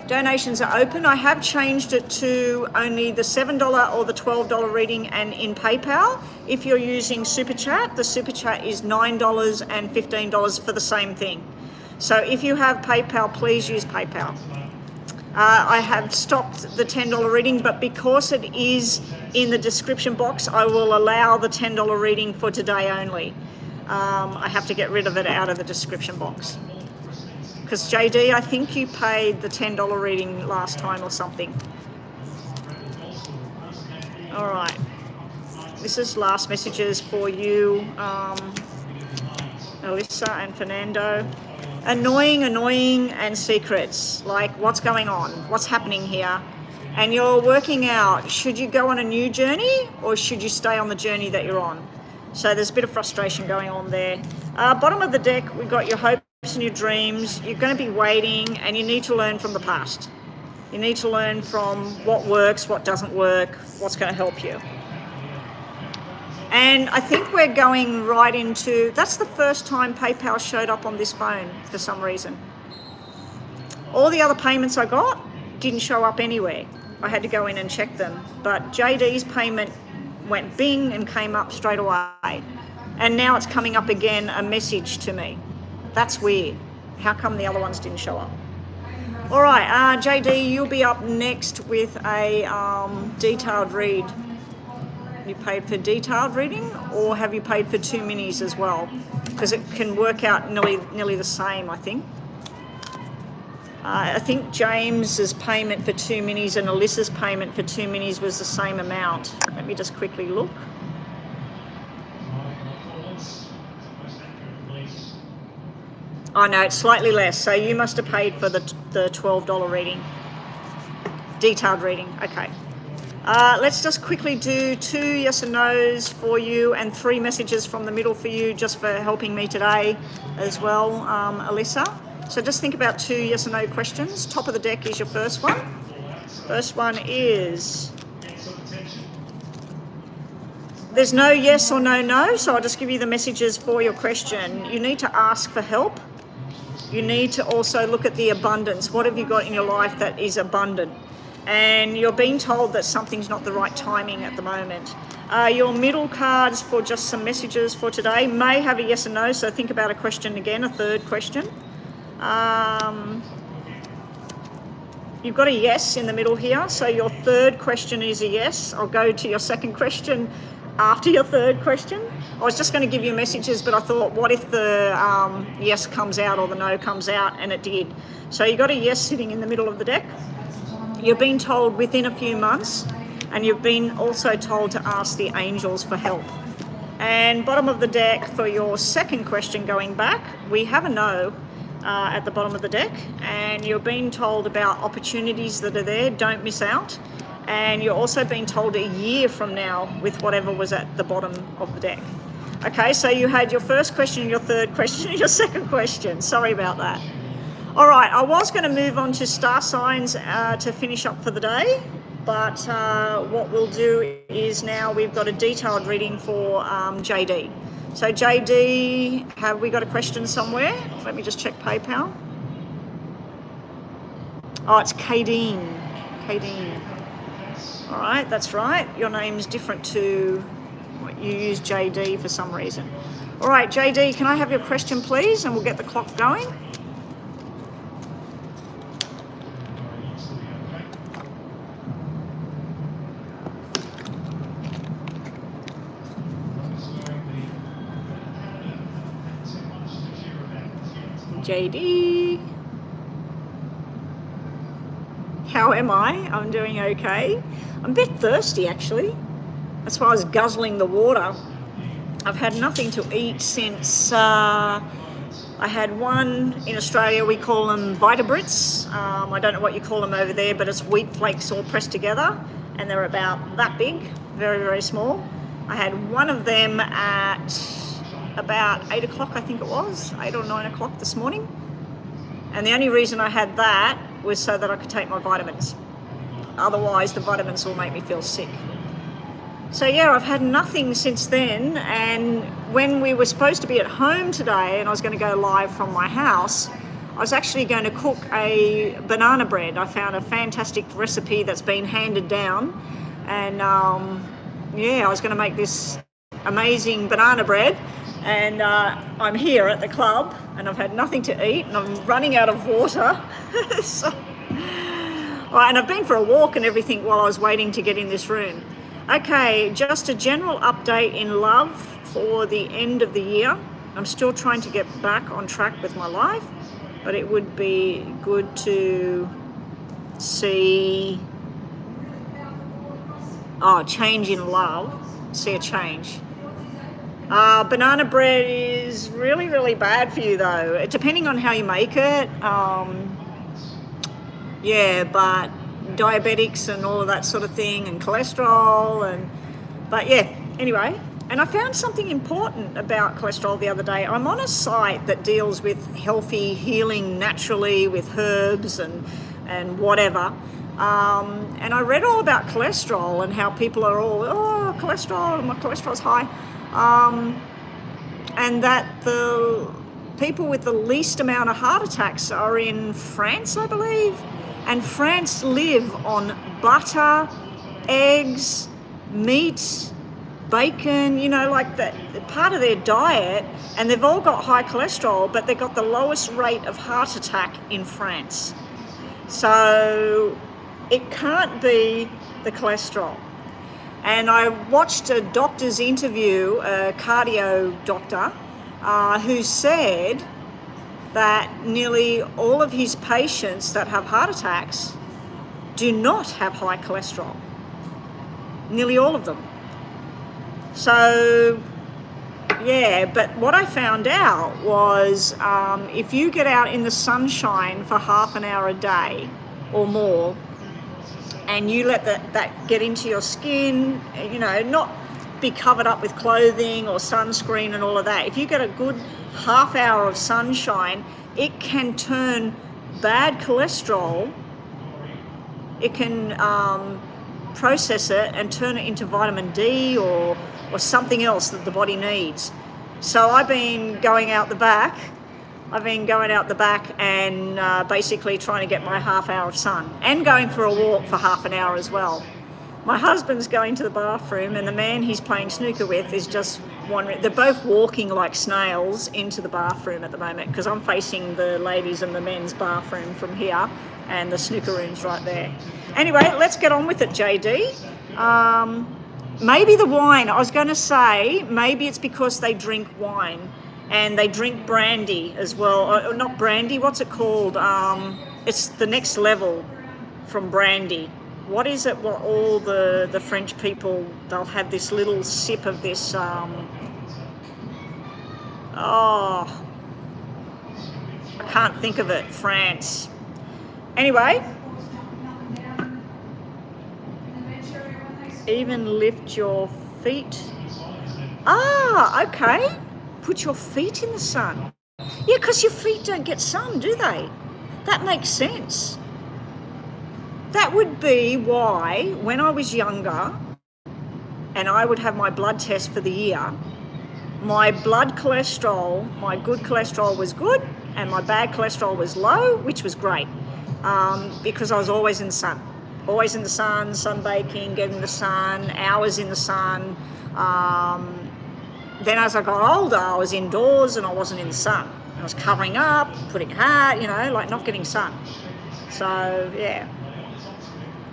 Donations are open. I have changed it to only the $7 or the $12 reading and in PayPal. If you're using SUPACHAT, the SUPACHAT is $9 and $15 for the same thing. So if you have PayPal, please use PayPal. I have stopped the $10 reading, but because it is in the description box, I will allow the $10 reading for today only. I have to get rid of it out of the description box. Because JD, I think you paid the $10 reading last time or something. All right. This is last messages for you, Alyssa and Fernando. Annoying, and secrets. Like, what's going on? What's happening here? And you're working out, should you go on a new journey or should you stay on the journey that you're on? So there's a bit of frustration going on there. Bottom of the deck, we've got your hopes and your dreams. You're going to be waiting, and you need to learn from the past. You need to learn from what works, what doesn't work, what's going to help you. And I think we're going right into, that's the first time PayPal showed up on this phone for some reason. All the other payments I got didn't show up anywhere. I had to go in and check them. But JD's payment went bing and came up straight away. And now it's coming up again, a message to me. That's weird. How come the other ones didn't show up? All right, JD, you'll be up next with a detailed read. You paid for detailed reading, or have you paid for 2 minis as well? Because it can work out nearly the same, I think. I think James's payment for 2 minis and Alyssa's payment for 2 minis was the same amount. Let me just quickly look. Oh no, it's slightly less. So you must have paid for the $12 reading. Detailed reading, okay. Let's just quickly do 2 yes and no's for you and 3 messages from the middle for you, just for helping me today as well, Alyssa. So just think about 2 yes and no questions. Top of the deck is your first one. First one is, there's no yes or no, so I'll just give you the messages for your question. You need to ask for help. You need to also look at the abundance. What have you got in your life that is abundant? And you're being told that something's not the right timing at the moment. Your middle cards for just some messages for today may have a yes and no, so think about a question again, a third question. You've got a yes in the middle here, so your third question is a yes. I'll go to your second question after your third question. I was just going to give you messages, but I thought, what if the yes comes out or the no comes out? And it did. So you got a yes sitting in the middle of the deck. You've been told within a few months, and you've been also told to ask the angels for help. And bottom of the deck for your second question going back, we have a no at the bottom of the deck, and you're being told about opportunities that are there, don't miss out. And you're also being told a year from now with whatever was at the bottom of the deck. Okay, so you had your first question, your third question, and your second question. Sorry about that. All right, I was going to move on to star signs to finish up for the day, but what we'll do is now we've got a detailed reading for JD. So JD, have we got a question somewhere? Let me just check PayPal. Oh, it's Kadeen. Kadeen. All right, that's right. Your name's different to what you use JD for some reason. All right, JD, can I have your question, please? And we'll get the clock going. JD. How am I? I'm doing okay. I'm a bit thirsty actually. That's why I was guzzling the water. I've had nothing to eat since I had one in Australia. We call them Vitabrits. I don't know what you call them over there, but it's wheat flakes all pressed together, and they're about that big, very, very small. I had one of them at about 8 o'clock, I think it was, 8 or 9 o'clock this morning. And the only reason I had that was so that I could take my vitamins. Otherwise, the vitamins will make me feel sick. So yeah, I've had nothing since then. And when we were supposed to be at home today and I was going to go live from my house, I was actually going to cook a banana bread. I found a fantastic recipe that's been handed down. And yeah, I was going to make this amazing banana bread. And I'm here at the club and I've had nothing to eat and I'm running out of water. So, right, and I've been for a walk and everything while I was waiting to get in this room. Okay, just a general update in love for the end of the year. I'm still trying to get back on track with my life, but it would be good to see change in love, see a change. Banana bread is really, really bad for you though, depending on how you make it. Yeah, but diabetics and all of that sort of thing and cholesterol but yeah, anyway. And I found something important about cholesterol the other day. I'm on a site that deals with healthy healing naturally with herbs and whatever. And I read all about cholesterol and how people are all, cholesterol, my cholesterol's high. And that the people with the least amount of heart attacks are in France, I believe. And France live on butter, eggs, meat, bacon, like that part of their diet. And they've all got high cholesterol, but they've got the lowest rate of heart attack in France. So it can't be the cholesterol. And I watched a doctor's interview, a cardio doctor, who said that nearly all of his patients that have heart attacks do not have high cholesterol. Nearly all of them. So, yeah, but what I found out was if you get out in the sunshine for half an hour a day or more, and you let that get into your skin, you know, not be covered up with clothing or sunscreen and all of that. If you get a good half hour of sunshine, it can turn bad cholesterol, it can process it and turn it into vitamin D or something else that the body needs. So I've been going out the back and basically trying to get my half hour of sun, and going for a walk for half an hour as well. My husband's going to the bathroom, and the man he's playing snooker with is just wandering. They're both walking like snails into the bathroom at the moment, because I'm facing the ladies and the men's bathroom from here, and the snooker room's right there. Anyway, let's get on with it, JD. Maybe the wine. I was going to say, maybe it's because they drink wine. And they drink brandy as well. Or not brandy, what's it called? It's the next level from brandy. What is it? What all the French people, they'll have this little sip of this, I can't think of it, France. Anyway, even lift your feet. Okay. Put your feet in the sun. Yeah, because your feet don't get sun, do they? That makes sense. That would be why when I was younger and I would have my blood test for the year, my blood cholesterol, my good cholesterol was good and my bad cholesterol was low, which was great, because I was always in the sun. Always in the sun, sunbaking, getting the sun, hours in the sun. Then as I got older, I was indoors and I wasn't in the sun. I was covering up, putting a hat, you know, like not getting sun. So, yeah.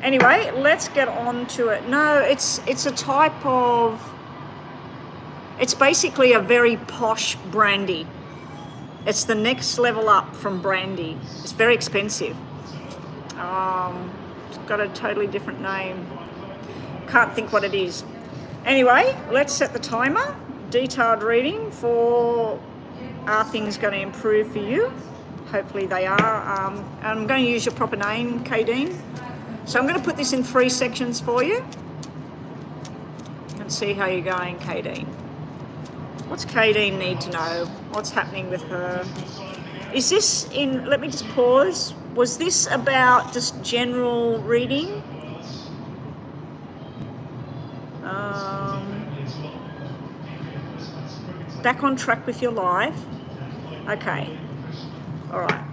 Anyway, let's get on to it. No, it's a type of... It's basically a very posh brandy. It's the next level up from brandy. It's very expensive. It's got a totally different name. Can't think what it is. Anyway, let's set the timer. Detailed reading for are things going to improve for you? Hopefully they are. I'm going to use your proper name, Kadeen. So I'm going to put this in 3 sections for you and see how you're going, Kadeen. What's Kadeen need to know? What's happening with her? Is this in, let me just pause. Was this about just general reading? Back on track with your life. Okay. All right.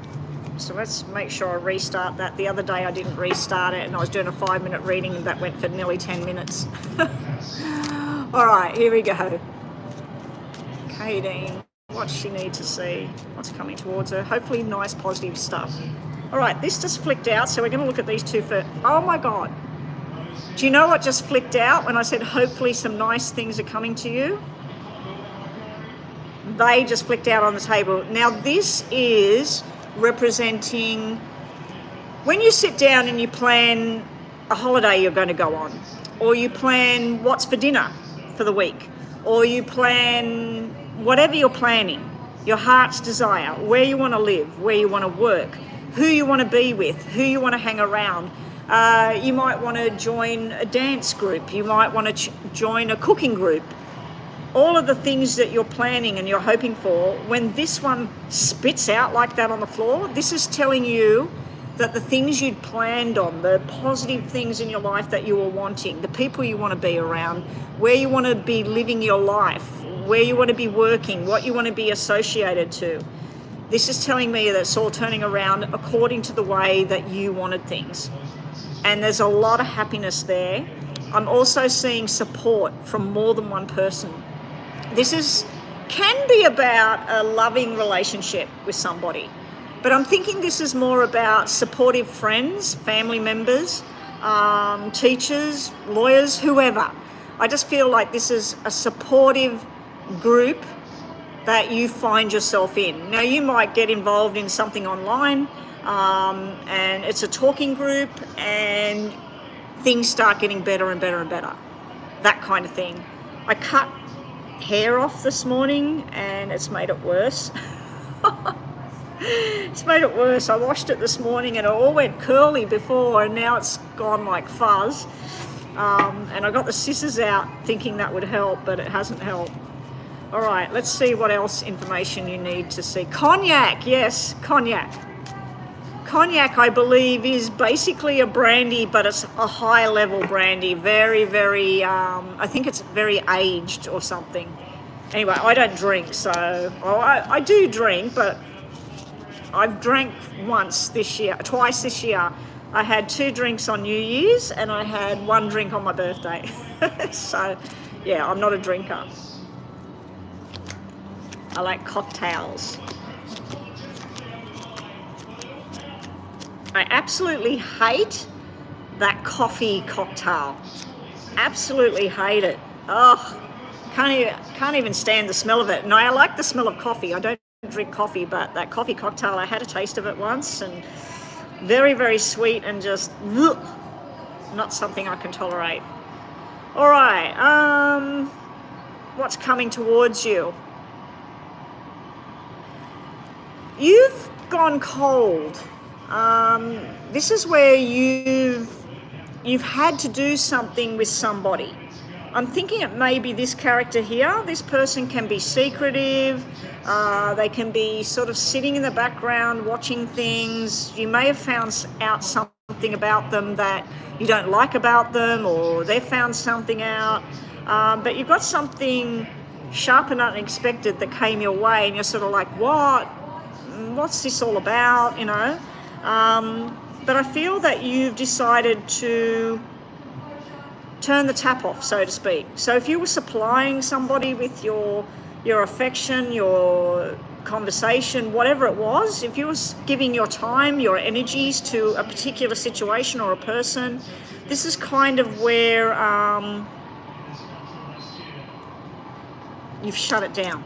So let's make sure I restart that. The other day I didn't restart it and I was doing a 5-minute reading and that went for nearly 10 minutes. All right, here we go. Kadeen, what does she need to see? What's coming towards her? Hopefully nice positive stuff. All right, this just flicked out, so we're going to look at these two first. Oh my God. Do you know what just flicked out when I said hopefully some nice things are coming to you? They just flicked out on the table. Now this is representing when you sit down and you plan a holiday you're going to go on, or you plan what's for dinner for the week, or you plan whatever you're planning, your heart's desire, where you want to live, where you want to work, who you want to be with, who you want to hang around. You might want to join a dance group, you might want to join a cooking group. All of the things that you're planning and you're hoping for, when this one spits out like that on the floor, this is telling you that the things you'd planned on, the positive things in your life that you were wanting, the people you want to be around, where you want to be living your life, where you want to be working, what you want to be associated to. This is telling me that it's all turning around according to the way that you wanted things. And there's a lot of happiness there. I'm also seeing support from more than one person. This can be about a loving relationship with somebody, but I'm thinking this is more about supportive friends, family members, teachers, lawyers, whoever. I just feel like this is a supportive group that you find yourself in. Now you might get involved in something online and it's a talking group and things start getting better and better and better. That kind of thing. I cut hair off this morning and it's made it worse. It's made it worse. I washed it this morning and it all went curly before, and now it's gone like fuzz. And I got the scissors out thinking that would help, but it hasn't helped. All right, let's see what else information you need to see. Cognac, yes, cognac. Cognac, I believe, is basically a brandy, but it's a high level brandy. Very, very, I think it's very aged or something. Anyway, I don't drink, so, well, I do drink, but I've drank twice this year. I had 2 drinks on New Year's and I had 1 drink on my birthday. So, yeah, I'm not a drinker. I like cocktails. I absolutely hate that coffee cocktail. Absolutely hate it. Oh, can't even stand the smell of it. And I like the smell of coffee. I don't drink coffee, but that coffee cocktail, I had a taste of it once, and very, very sweet and just not something I can tolerate. All right, what's coming towards you? You've gone cold. This is where you've had to do something with somebody. I'm thinking it may be this character here. This person can be secretive. They can be sort of sitting in the background watching things. You may have found out something about them that you don't like about them, or they've found something out. But you've got something sharp and unexpected that came your way, and you're sort of like, what's this all about, you know? But I feel that you've decided to turn the tap off, so to speak. So if you were supplying somebody with your affection, your conversation, whatever it was, if you were giving your time, your energies to a particular situation or a person, this is kind of where you've shut it down.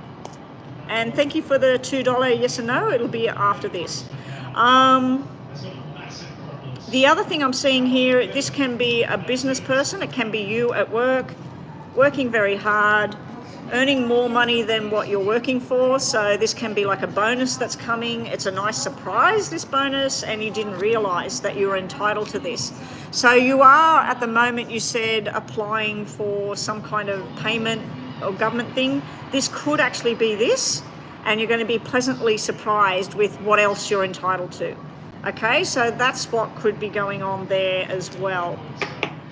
And thank you for the $2 yes or no. It'll be after this. The other thing I'm seeing here, this can be a business person. It can be you at work, working very hard, earning more money than what you're working for. So this can be like a bonus that's coming. It's a nice surprise, this bonus, and you didn't realize that you were entitled to this. So you are, at the moment, you said, applying for some kind of payment or government thing. This could actually be this, and you're going to be pleasantly surprised with what else you're entitled to. Okay, so that's what could be going on there as well.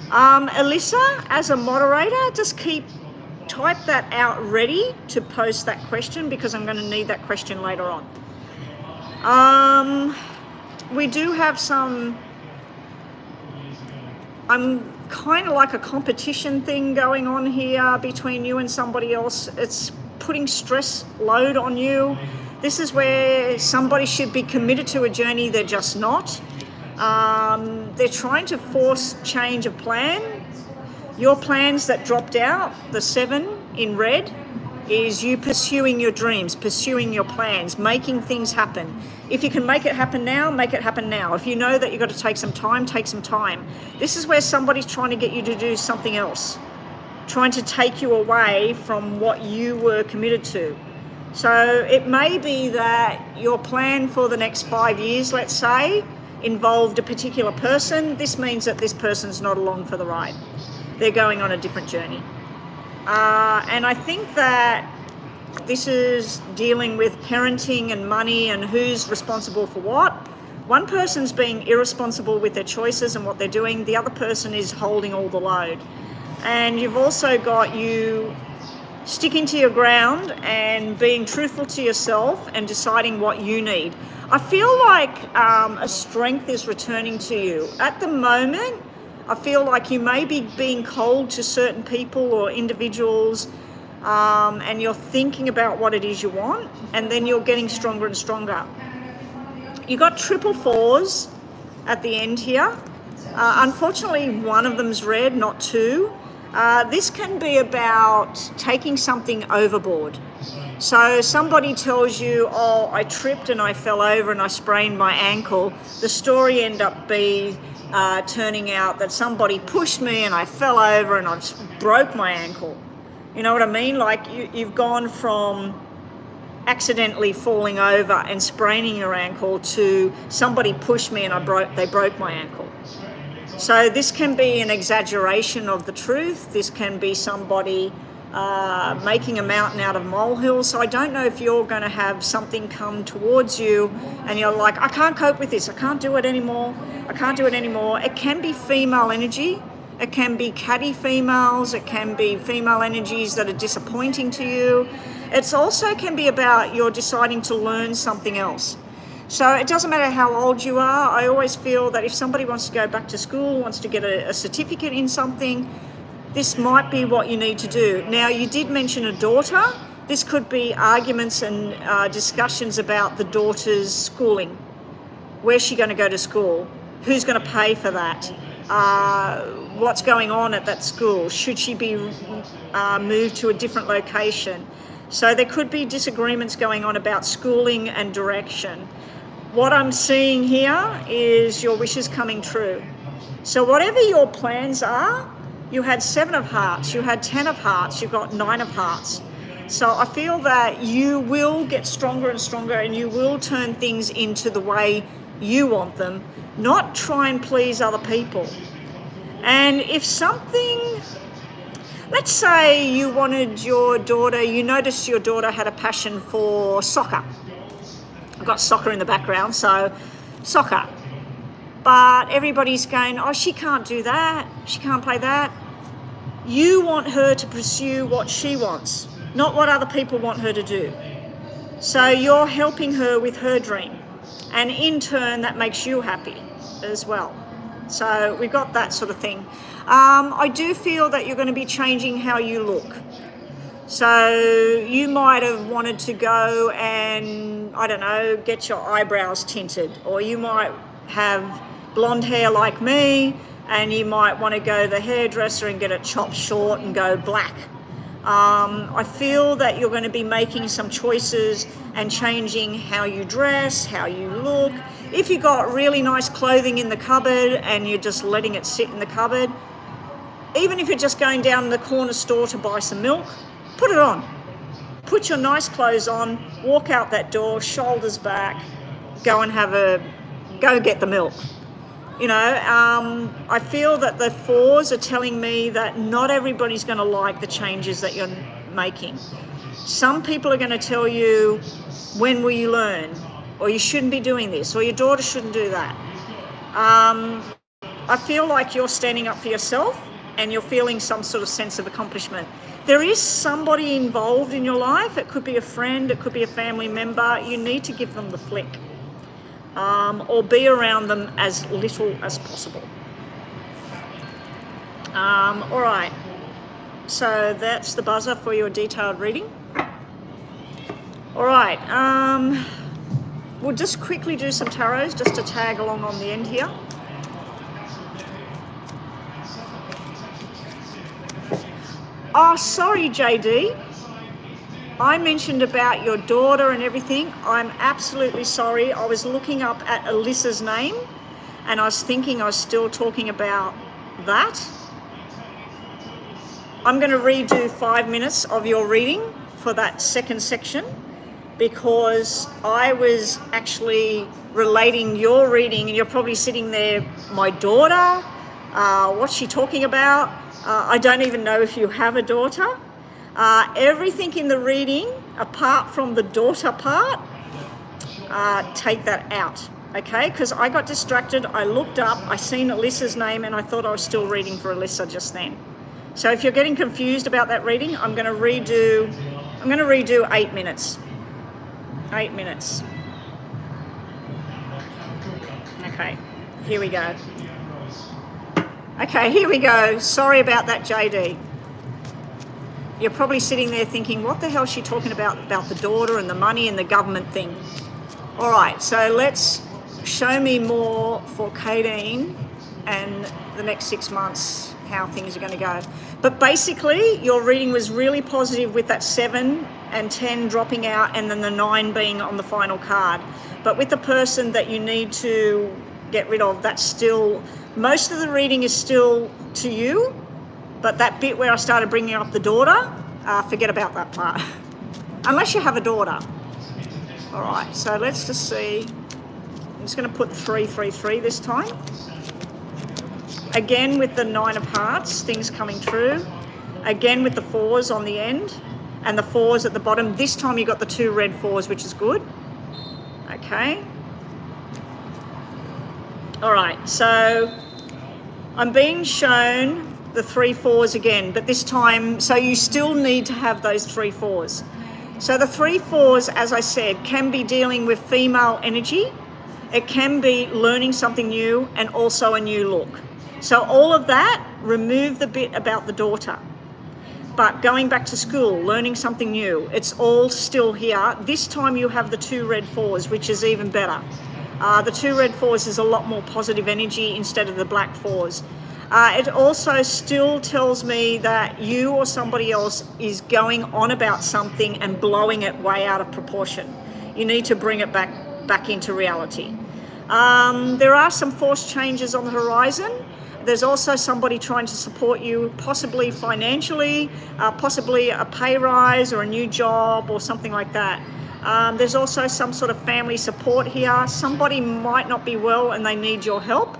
Alyssa, as a moderator, just type that out ready to post that question, because I'm going to need that question later on. We do have some, I'm kind of like a competition thing going on here between you and somebody else. It's putting stress load on you. This is where somebody should be committed to a journey, they're just not. They're trying to force change of plan. Your plans that dropped out, the 7 in red, is you pursuing your dreams, pursuing your plans, making things happen. If you can make it happen now, make it happen now. If you know that you've got to take some time, take some time. This is where somebody's trying to get you to do something else, trying to take you away from what you were committed to. So it may be that your plan for the next 5 years, let's say, involved a particular person. This means that this person's not along for the ride. They're going on a different journey. And I think that this is dealing with parenting and money and who's responsible for what. One person's being irresponsible with their choices and what they're doing. The other person is holding all the load. And you've also got you sticking to your ground and being truthful to yourself and deciding what you need. I feel like a strength is returning to you. At the moment, I feel like you may be being cold to certain people or individuals, and you're thinking about what it is you want, and then you're getting stronger and stronger. You got 444s at the end here. Unfortunately, one of them's red, not 2. This can be about taking something overboard. So somebody tells you, oh, I tripped and I fell over and I sprained my ankle. The story ended up turning out that somebody pushed me and I fell over and I broke my ankle. You know what I mean? Like you've gone from accidentally falling over and spraining your ankle to somebody pushed me and they broke my ankle. So this can be an exaggeration of the truth. This can be somebody making a mountain out of molehills. So I don't know if you're going to have something come towards you and you're like, I can't cope with this. I can't do it anymore. I can't do it anymore. It can be female energy. It can be catty females. It can be female energies that are disappointing to you. It also can be about you're deciding to learn something else. So it doesn't matter how old you are. I always feel that if somebody wants to go back to school, wants to get a certificate in something, this might be what you need to do. Now, you did mention a daughter. This could be arguments and discussions about the daughter's schooling. Where's she going to go to school? Who's going to pay for that? What's going on at that school? Should she be moved to a different location? So there could be disagreements going on about schooling and direction. What I'm seeing here is your wishes coming true. So whatever your plans are, you had 7 of hearts, you had 10 of hearts, you got 9 of hearts. So I feel that you will get stronger and stronger and you will turn things into the way you want them, not try and please other people. And if something, let's say you wanted your daughter, you noticed your daughter had a passion for soccer. I've got soccer in the background, so soccer. But everybody's going, oh, she can't do that. She can't play that. You want her to pursue what she wants, not what other people want her to do. So you're helping her with her dream. And in turn, that makes you happy as well. So we've got that sort of thing. I do feel that you're going to be changing how you look. So you might have wanted to go and, I don't know, get your eyebrows tinted, or you might have blonde hair like me and you might want to go to the hairdresser and get it chopped short and go black. I feel that you're going to be making some choices and changing how you dress, how you look. If you got really nice clothing in the cupboard and you're just letting it sit in the cupboard, even if you're just going down the corner store to buy some milk, put it on. Put your nice clothes on, walk out that door, shoulders back, go get the milk. You know, I feel that the 4s are telling me that not everybody's going to like the changes that you're making. Some people are going to tell you, when will you learn? Or you shouldn't be doing this, or your daughter shouldn't do that. I feel like you're standing up for yourself and you're feeling some sort of sense of accomplishment. There is somebody involved in your life. It could be a friend, it could be a family member. You need to give them the flick. Or be around them as little as possible. All right, so that's the buzzer for your detailed reading. All right, we'll just quickly do some tarots just to tag along on the end here. Oh, sorry, JD. I mentioned about your daughter and everything. I'm absolutely sorry. I was looking up at Alyssa's name and I was thinking I was still talking about that. I'm going to redo 5 minutes of your reading for that second section because I was actually relating your reading and you're probably sitting there, my daughter, what's she talking about? I don't even know if you have a daughter. Everything in the reading, apart from the daughter part, take that out, okay? Because I got distracted, I looked up, I seen Alyssa's name and I thought I was still reading for Alyssa just then. So if you're getting confused about that reading, I'm going to redo 8 minutes. 8 minutes. Okay, here we go. Okay, here we go. Sorry about that, JD. You're probably sitting there thinking, what the hell is she talking about the daughter and the money and the government thing? All right, so let's show me more for Kadeen and the next 6 months, how things are going to go. But basically, your reading was really positive with that 7 and 10 dropping out and then the 9 being on the final card. But with the person that you need to get rid of, that's still, most of the reading is still to you. But that bit where I started bringing up the daughter, forget about that part. Unless you have a daughter. All right, so let's just see. I'm just going to put 333 this time. Again with the 9 of hearts, things coming true. Again with the 4s on the end and the 4s at the bottom. This time you got the 2 red 4s, which is good. Okay. All right, so I'm being shown the 3 4s again, but this time, so you still need to have those 3 4s. So the 3 4s, as I said, can be dealing with female energy. It can be learning something new and also a new look. So all of that, remove the bit about the daughter. But going back to school, learning something new, it's all still here. This time you have the 2 red 4s, which is even better. The 2 red 4s is a lot more positive energy instead of the black 4s. It also still tells me that you or somebody else is going on about something and blowing it way out of proportion. You need to bring it back into reality. There are some forced changes on the horizon. There's also somebody trying to support you, possibly financially, possibly a pay rise or a new job or something like that. There's also some sort of family support here. Somebody might not be well and they need your help.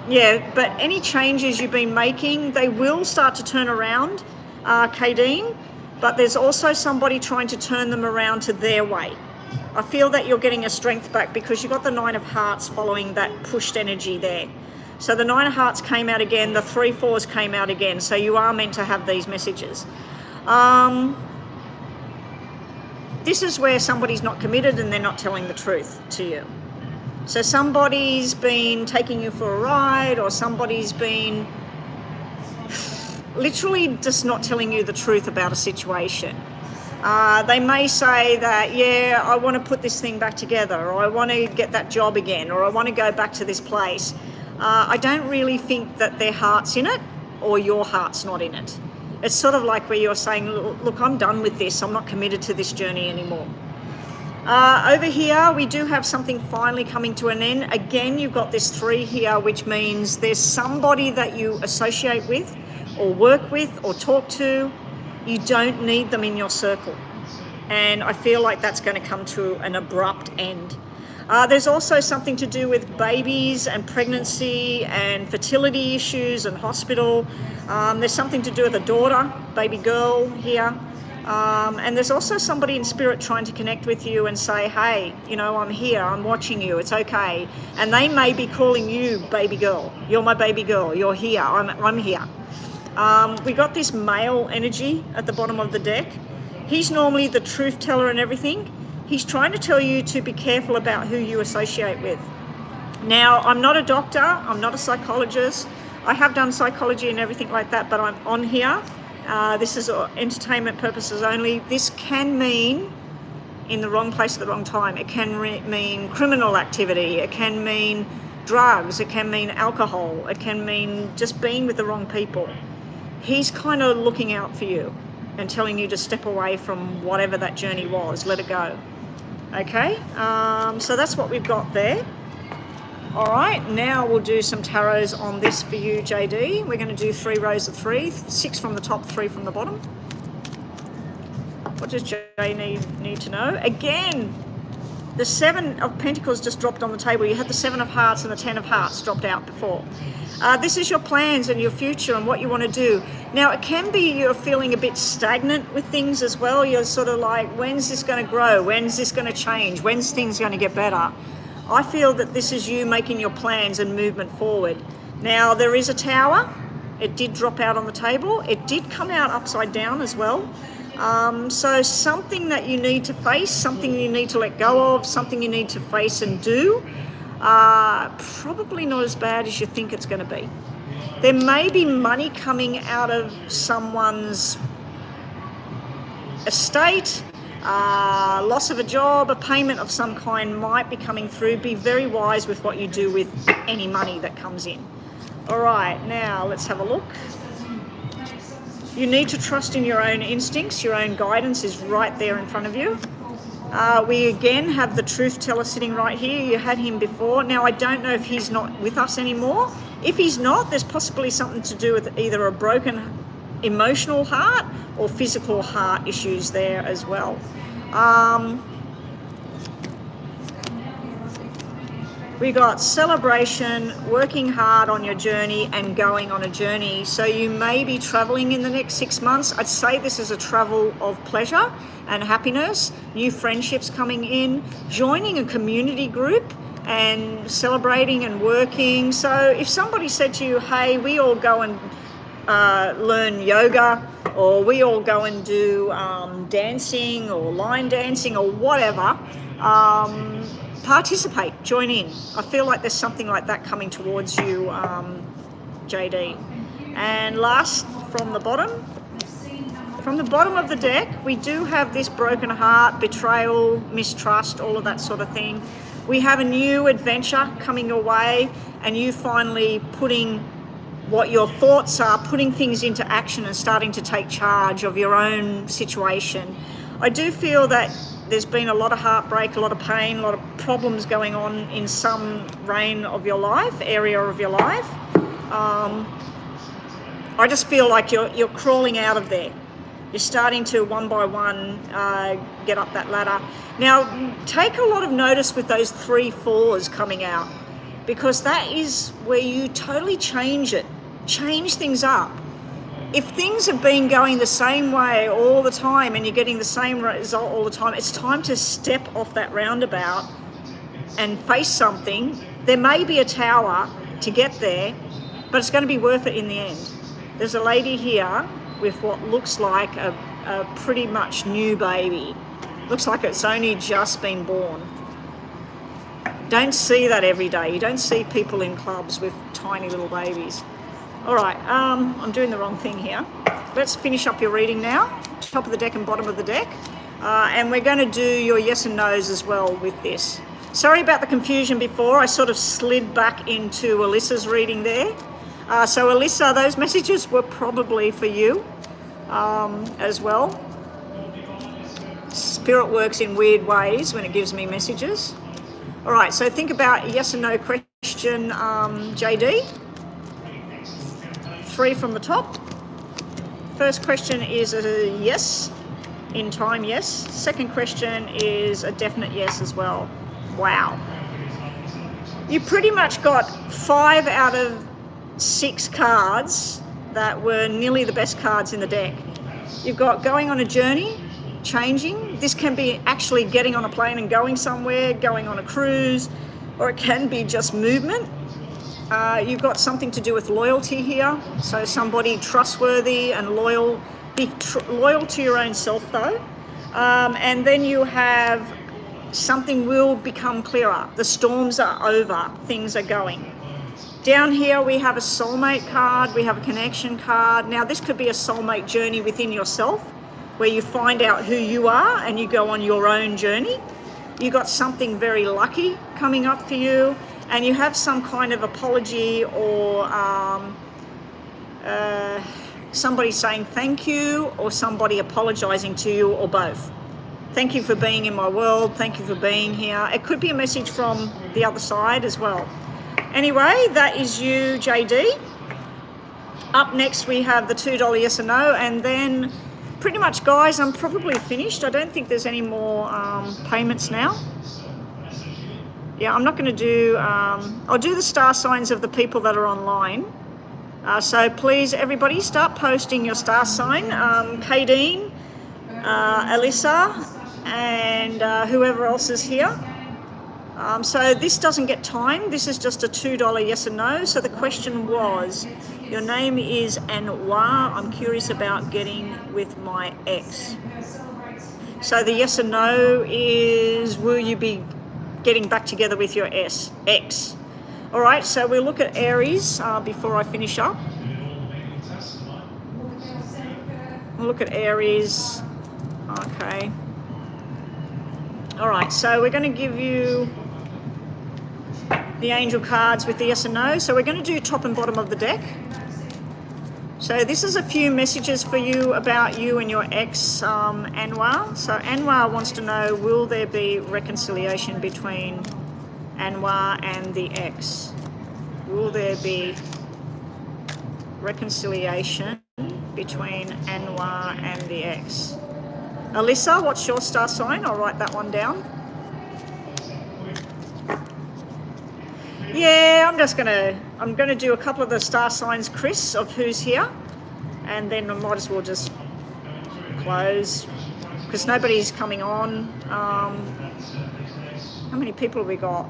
Yeah, but any changes you've been making, they will start to turn around, Kadeen, but there's also somebody trying to turn them around to their way. I feel that you're getting a strength back because you got the 9 of hearts following that pushed energy there. So the 9 of hearts came out again, the 3 4s came out again, so you are meant to have these messages. This is where somebody's not committed and they're not telling the truth to you. So somebody's been taking you for a ride, or somebody's been literally just not telling you the truth about a situation. They may say that, yeah, I want to put this thing back together, or I want to get that job again, or I want to go back to this place. I don't really think that their heart's in it or your heart's not in it. It's sort of like where you're saying, look, I'm done with this. I'm not committed to this journey anymore. Over here, we do have something finally coming to an end. Again, you've got this 3 here, which means there's somebody that you associate with or work with or talk to. You don't need them in your circle. And I feel like that's going to come to an abrupt end. There's also something to do with babies and pregnancy and fertility issues and hospital. There's something to do with a daughter, baby girl here. And there's also somebody in spirit trying to connect with you and say, hey, you know, I'm here, I'm watching you, it's okay. And they may be calling you baby girl. You're my baby girl, you're here, I'm here. We got this male energy at the bottom of the deck. He's normally the truth teller and everything. He's trying to tell you to be careful about who you associate with. Now, I'm not a doctor, I'm not a psychologist. I have done psychology and everything like that, but I'm on here. This is entertainment purposes only. This can mean in the wrong place at the wrong time. It can mean criminal activity. It can mean drugs. It can mean alcohol. It can mean just being with the wrong people. He's kind of looking out for you and telling you to step away from whatever that journey was. Let it go. Okay, so that's what we've got there. All right, now we'll do some tarots on this for you, JD. We're going to do 3 rows of 3, 6 from the top, 3 from the bottom. What does Jay need to know? Again, the 7 of Pentacles just dropped on the table. You had the 7 of Hearts and the 10 of Hearts dropped out before. This is your plans and your future and what you want to do. Now, it can be you're feeling a bit stagnant with things as well. You're sort of like, when's this going to grow? When's this going to change? When's things going to get better? I feel that this is you making your plans and movement forward. Now, there is a tower. It did drop out on the table. It did come out upside down as well. So something that you need to face, something you need to let go of, something you need to face and do. Probably not as bad as you think it's going to be. There may be money coming out of someone's estate. Loss of a job, a payment of some kind might be coming through. Be very wise with what you do with any money that comes in. All right, now let's have a look. You need to trust in your own instincts. Your own guidance is right there in front of you. We again have the truth teller sitting right here. You had him before. Now, I don't know if he's not with us anymore. If he's not, there's possibly something to do with either a broken emotional heart or physical heart issues there as well. We got celebration, working hard on your journey and going on a journey. So you may be traveling in the next 6 months. I'd say this is a travel of pleasure and happiness, new friendships coming in, joining a community group and celebrating and working. So if somebody said to you, hey, we all go and learn yoga, or we all go and do dancing or line dancing or whatever, participate, join in. I feel like there's something like that coming towards you, JD. And last, from the bottom of the deck, we do have this broken heart, betrayal, mistrust, all of that sort of thing. We have a new adventure coming your way, and you finally putting what your thoughts are, putting things into action and starting to take charge of your own situation. I do feel that there's been a lot of heartbreak, a lot of pain, a lot of problems going on in some area of your life. I just feel like you're crawling out of there. You're starting to one by one get up that ladder. Now, take a lot of notice with those 3 4s coming out, because that is where you totally change things up. If things have been going the same way all the time and you're getting the same result all the time, it's time to step off that roundabout and face something. There may be a tower to get there, but it's going to be worth it in the end. There's a lady here with what looks like a pretty much new baby. Looks like it's only just been born. Don't see that every day. You don't see people in clubs with tiny little babies. All right, I'm doing the wrong thing here. Let's finish up your reading now. Top of the deck and bottom of the deck. And we're going to do your yes and no's as well with this. Sorry about the confusion before. I sort of slid back into Alyssa's reading there. So Alyssa, those messages were probably for you as well. Spirit works in weird ways when it gives me messages. All right, so think about a yes and no question, JD. 3 from the top. First question is a yes, in time yes. Second question is a definite yes as well. Wow. You pretty much got 5 out of 6 cards that were nearly the best cards in the deck. You've got going on a journey, changing. This can be actually getting on a plane and going somewhere, going on a cruise, or it can be just movement. You've got something to do with loyalty here. So somebody trustworthy and loyal. Be loyal to your own self though. And then you have something will become clearer. The storms are over. Things are going. Down here we have a soulmate card. We have a connection card. Now this could be a soulmate journey within yourself, where you find out who you are and you go on your own journey. You got something very lucky coming up for you. And you have some kind of apology or somebody saying thank you, or somebody apologizing to you, or both. Thank you for being in my world. Thank you for being here. It could be a message from the other side as well. Anyway, that is you, JD. Up next, we have the $2 yes or no. And then pretty much, guys, I'm probably finished. I don't think there's any more payments now. Yeah, I'm not going to do, I'll do the star signs of the people that are online. So please, everybody, start posting your star sign. Kadeen, Alyssa, and whoever else is here. So this doesn't get timed. This is just a $2 yes or no. So the question was, your name is Anwar. I'm curious about getting with my ex. So the yes or no is, will you be getting back together with your ex? All right, so we'll look at Aries before I finish up. We'll look at Aries. Okay. All right, so we're going to give you the angel cards with the yes and no. So we're going to do top and bottom of the deck. So this is a few messages for you about you and your ex, Anwar. So Anwar wants to know, will there be reconciliation between Anwar and the ex? Will there be reconciliation between Anwar and the ex? Alyssa, what's your star sign? I'll write that one down. Yeah, I'm gonna do a couple of the star signs, Chris, of who's here, and then I might as well just close because nobody's coming on. How many people have we got?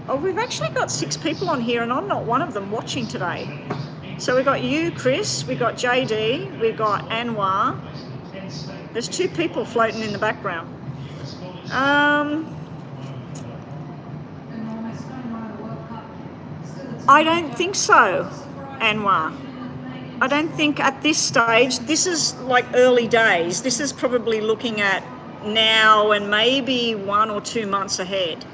Oh, we've actually got 6 people on here, and I'm not one of them watching today. So we've got you, Chris, we've got JD, we've got Anwar. There's 2 people floating in the background. I don't think so, Anwar. I don't think at this stage, this is like early days. This is probably looking at now and maybe 1 or 2 months ahead.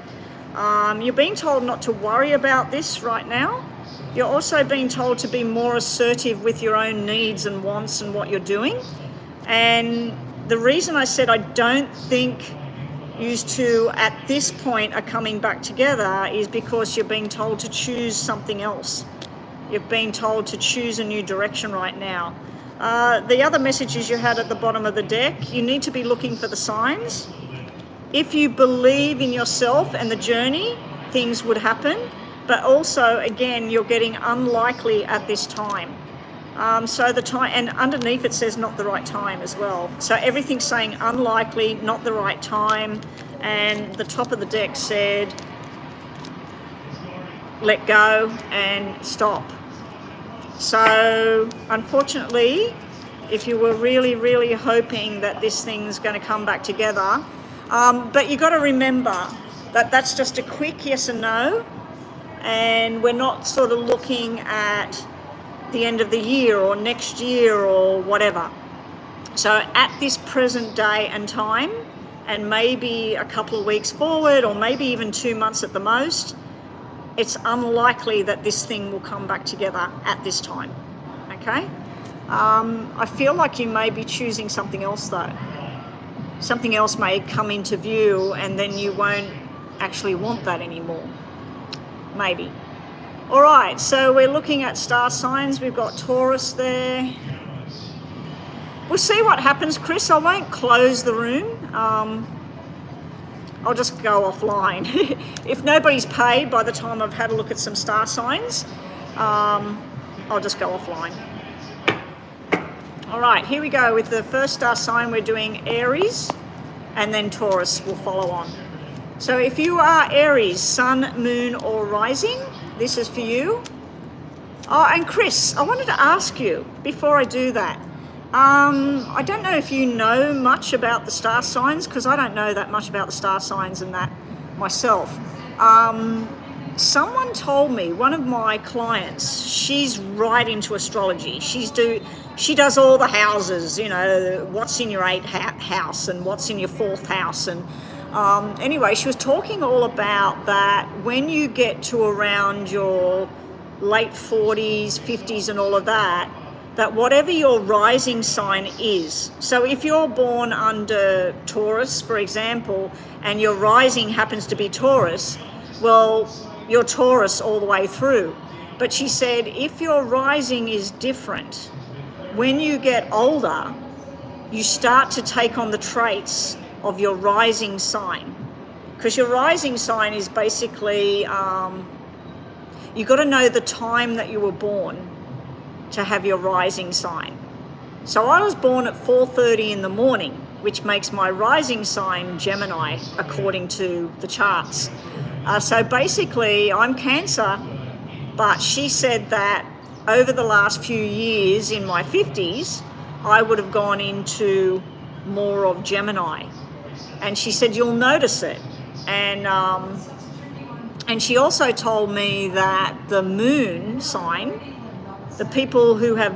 You're being told not to worry about this right now. You're also being told to be more assertive with your own needs and wants and what you're doing. And the reason I said I don't think you two at this point are coming back together is because you're being told to choose something else. You're being told to choose a new direction right now. The other messages you had at the bottom of the deck, you need to be looking for the signs. If you believe in yourself and the journey, things would happen. But also, again, you're getting unlikely at this time. So the time, and underneath it says not the right time as well. So everything's saying unlikely, not the right time, and the top of the deck said let go and stop. So unfortunately, if you were really, really hoping that this thing's going to come back together, but you got to remember that that's just a quick yes and no, and we're not sort of looking at the end of the year or next year or whatever. So at this present day and time, and maybe a couple of weeks forward or maybe even 2 months at the most, it's unlikely that this thing will come back together at this time. Okay? I feel like you may be choosing something else though. Something else may come into view and then you won't actually want that anymore. Maybe. All right, so we're looking at star signs. We've got Taurus there. We'll see what happens, Chris. I won't close the room. I'll just go offline. If nobody's paid by the time I've had a look at some star signs, I'll just go offline. All right, here we go with the first star sign. We're doing Aries, and then Taurus will follow on. So if you are Aries, sun, moon, or rising, this is for you. Oh, and Chris, I wanted to ask you before I do that. I don't know if you know much about the star signs, because I don't know that much about the star signs and that myself. Someone told me, one of my clients, she's right into astrology. She does all the houses, you know, what's in your 8th house and what's in your 4th house. And anyway, she was talking all about that when you get to around your late 40s, 50s and all of that, that whatever your rising sign is, so if you're born under Taurus, for example, and your rising happens to be Taurus, well, you're Taurus all the way through. But she said if your rising is different, when you get older, you start to take on the traits of your rising sign. Because your rising sign is basically, you got to know the time that you were born to have your rising sign. So I was born at 4:30 in the morning, which makes my rising sign Gemini, according to the charts. So basically I'm Cancer, but she said that over the last few years in my 50s, I would have gone into more of Gemini. And she said, you'll notice it. And she also told me that the moon sign, the people who have,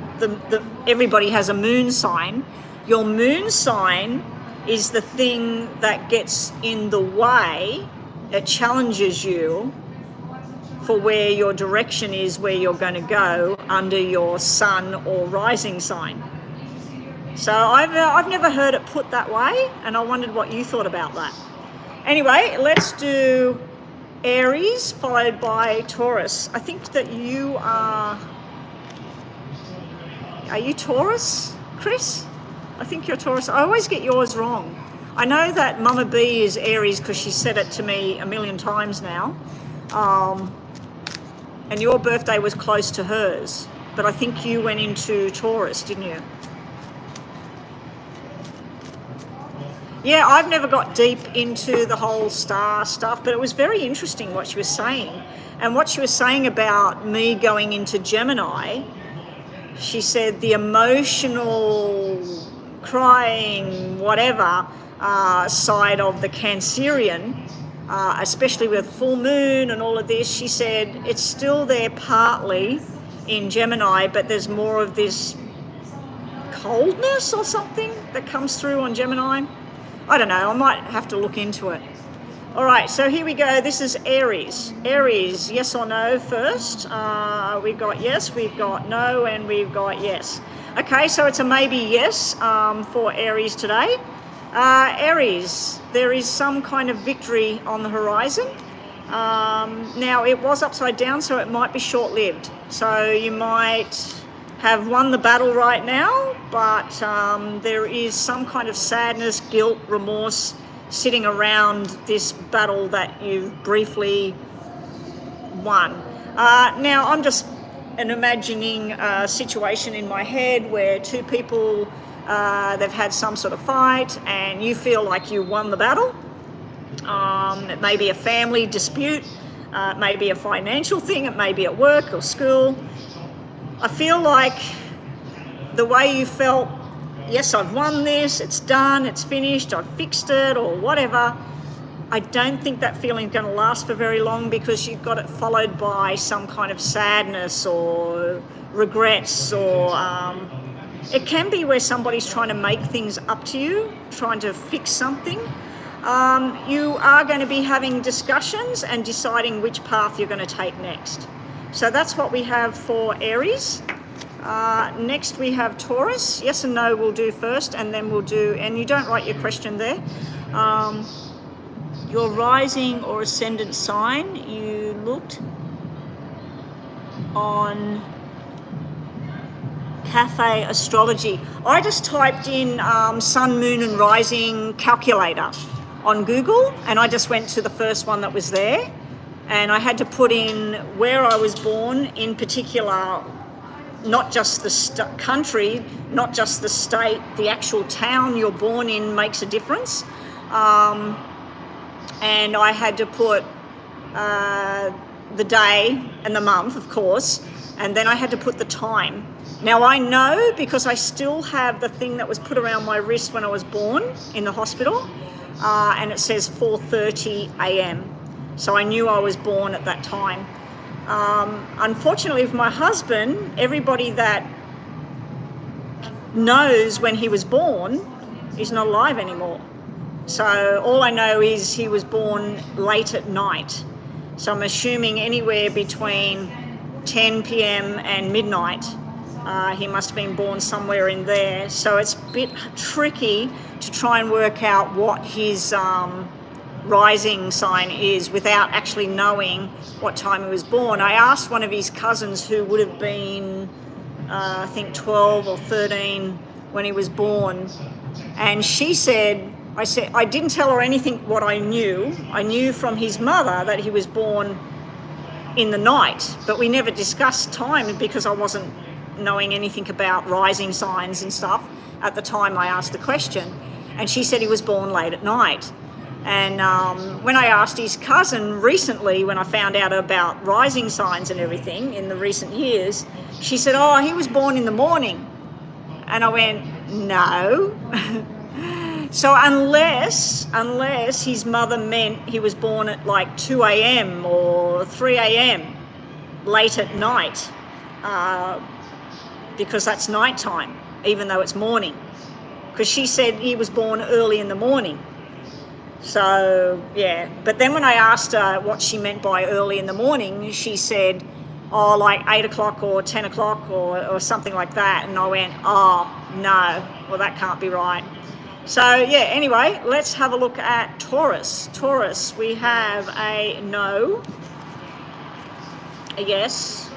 everybody has a moon sign, your moon sign is the thing that gets in the way, it challenges you for where your direction is, where you're going to go under your sun or rising sign. So I've never heard it put that way, and I wondered what you thought about that. Anyway, let's do Aries followed by Taurus. I think that you are you Taurus, Chris? I think you're Taurus. I always get yours wrong. I know that Mama B is Aries because she said it to me a million times now. And your birthday was close to hers. But I think you went into Taurus, didn't you? Yeah, I've never got deep into the whole star stuff, but it was very interesting what she was saying. And what she was saying about me going into Gemini, she said the emotional, crying, whatever side of the Cancerian, especially with full moon and all of this, she said it's still there partly in Gemini, but there's more of this coldness or something that comes through on Gemini. I don't know, I might have to look into it. All right, so here we go. This is Aries. Aries, yes or no first. We've got yes, we've got no, and we've got yes. Okay, so it's a maybe yes for Aries today. Aries, there is some kind of victory on the horizon. Now, it was upside down, so it might be short-lived. So you might have won the battle right now, but there is some kind of sadness, guilt, remorse sitting around this battle that you've briefly won. Now, I'm just imagining a situation in my head where two people, they've had some sort of fight and you feel like you won the battle. It may be a family dispute, it may be a financial thing, it may be at work or school. I feel like the way you felt, yes, I've won this, it's done, it's finished, I've fixed it, or whatever. I don't think that feeling's going to last for very long because you've got it followed by some kind of sadness or regrets, or it can be where somebody's trying to make things up to you, trying to fix something. You are going to be having discussions and deciding which path you're going to take next. So that's what we have for Aries. Next we have Taurus. Yes and no we'll do first, and then we'll do, and you don't write your question there. Your rising or ascendant sign, you looked on Cafe Astrology. I just typed in sun, moon and rising calculator on Google, and I just went to the first one that was there, and I had to put in where I was born in particular, not just the country, not just the state, the actual town you're born in makes a difference. And I had to put the day and the month, of course, and then I had to put the time. Now I know because I still have the thing that was put around my wrist when I was born in the hospital, and it says 4:30 a.m. So I knew I was born at that time. Unfortunately with my husband, everybody that knows when he was born is not alive anymore. So all I know is he was born late at night. So I'm assuming anywhere between 10 p.m. and midnight. He must have been born somewhere in there. So it's a bit tricky to try and work out what his rising sign is without actually knowing what time he was born. I asked one of his cousins who would have been, I think 12 or 13 when he was born. And she said, I didn't tell her anything what I knew. I knew from his mother that he was born in the night, but we never discussed time because I wasn't knowing anything about rising signs and stuff at the time I asked the question. And she said he was born late at night. And when I asked his cousin recently, when I found out about rising signs and everything in the recent years, she said, oh, he was born in the morning. And I went, no. So unless his mother meant he was born at like 2 a.m. or 3 a.m. late at night, because that's nighttime, even though it's morning. Because she said he was born early in the morning. So, yeah. But then when I asked her what she meant by early in the morning, she said, oh, like 8 o'clock or 10 o'clock or something like that. And I went, oh, no, well, that can't be right. So, yeah, anyway, let's have a look at Taurus. Taurus, we have a no, a yes,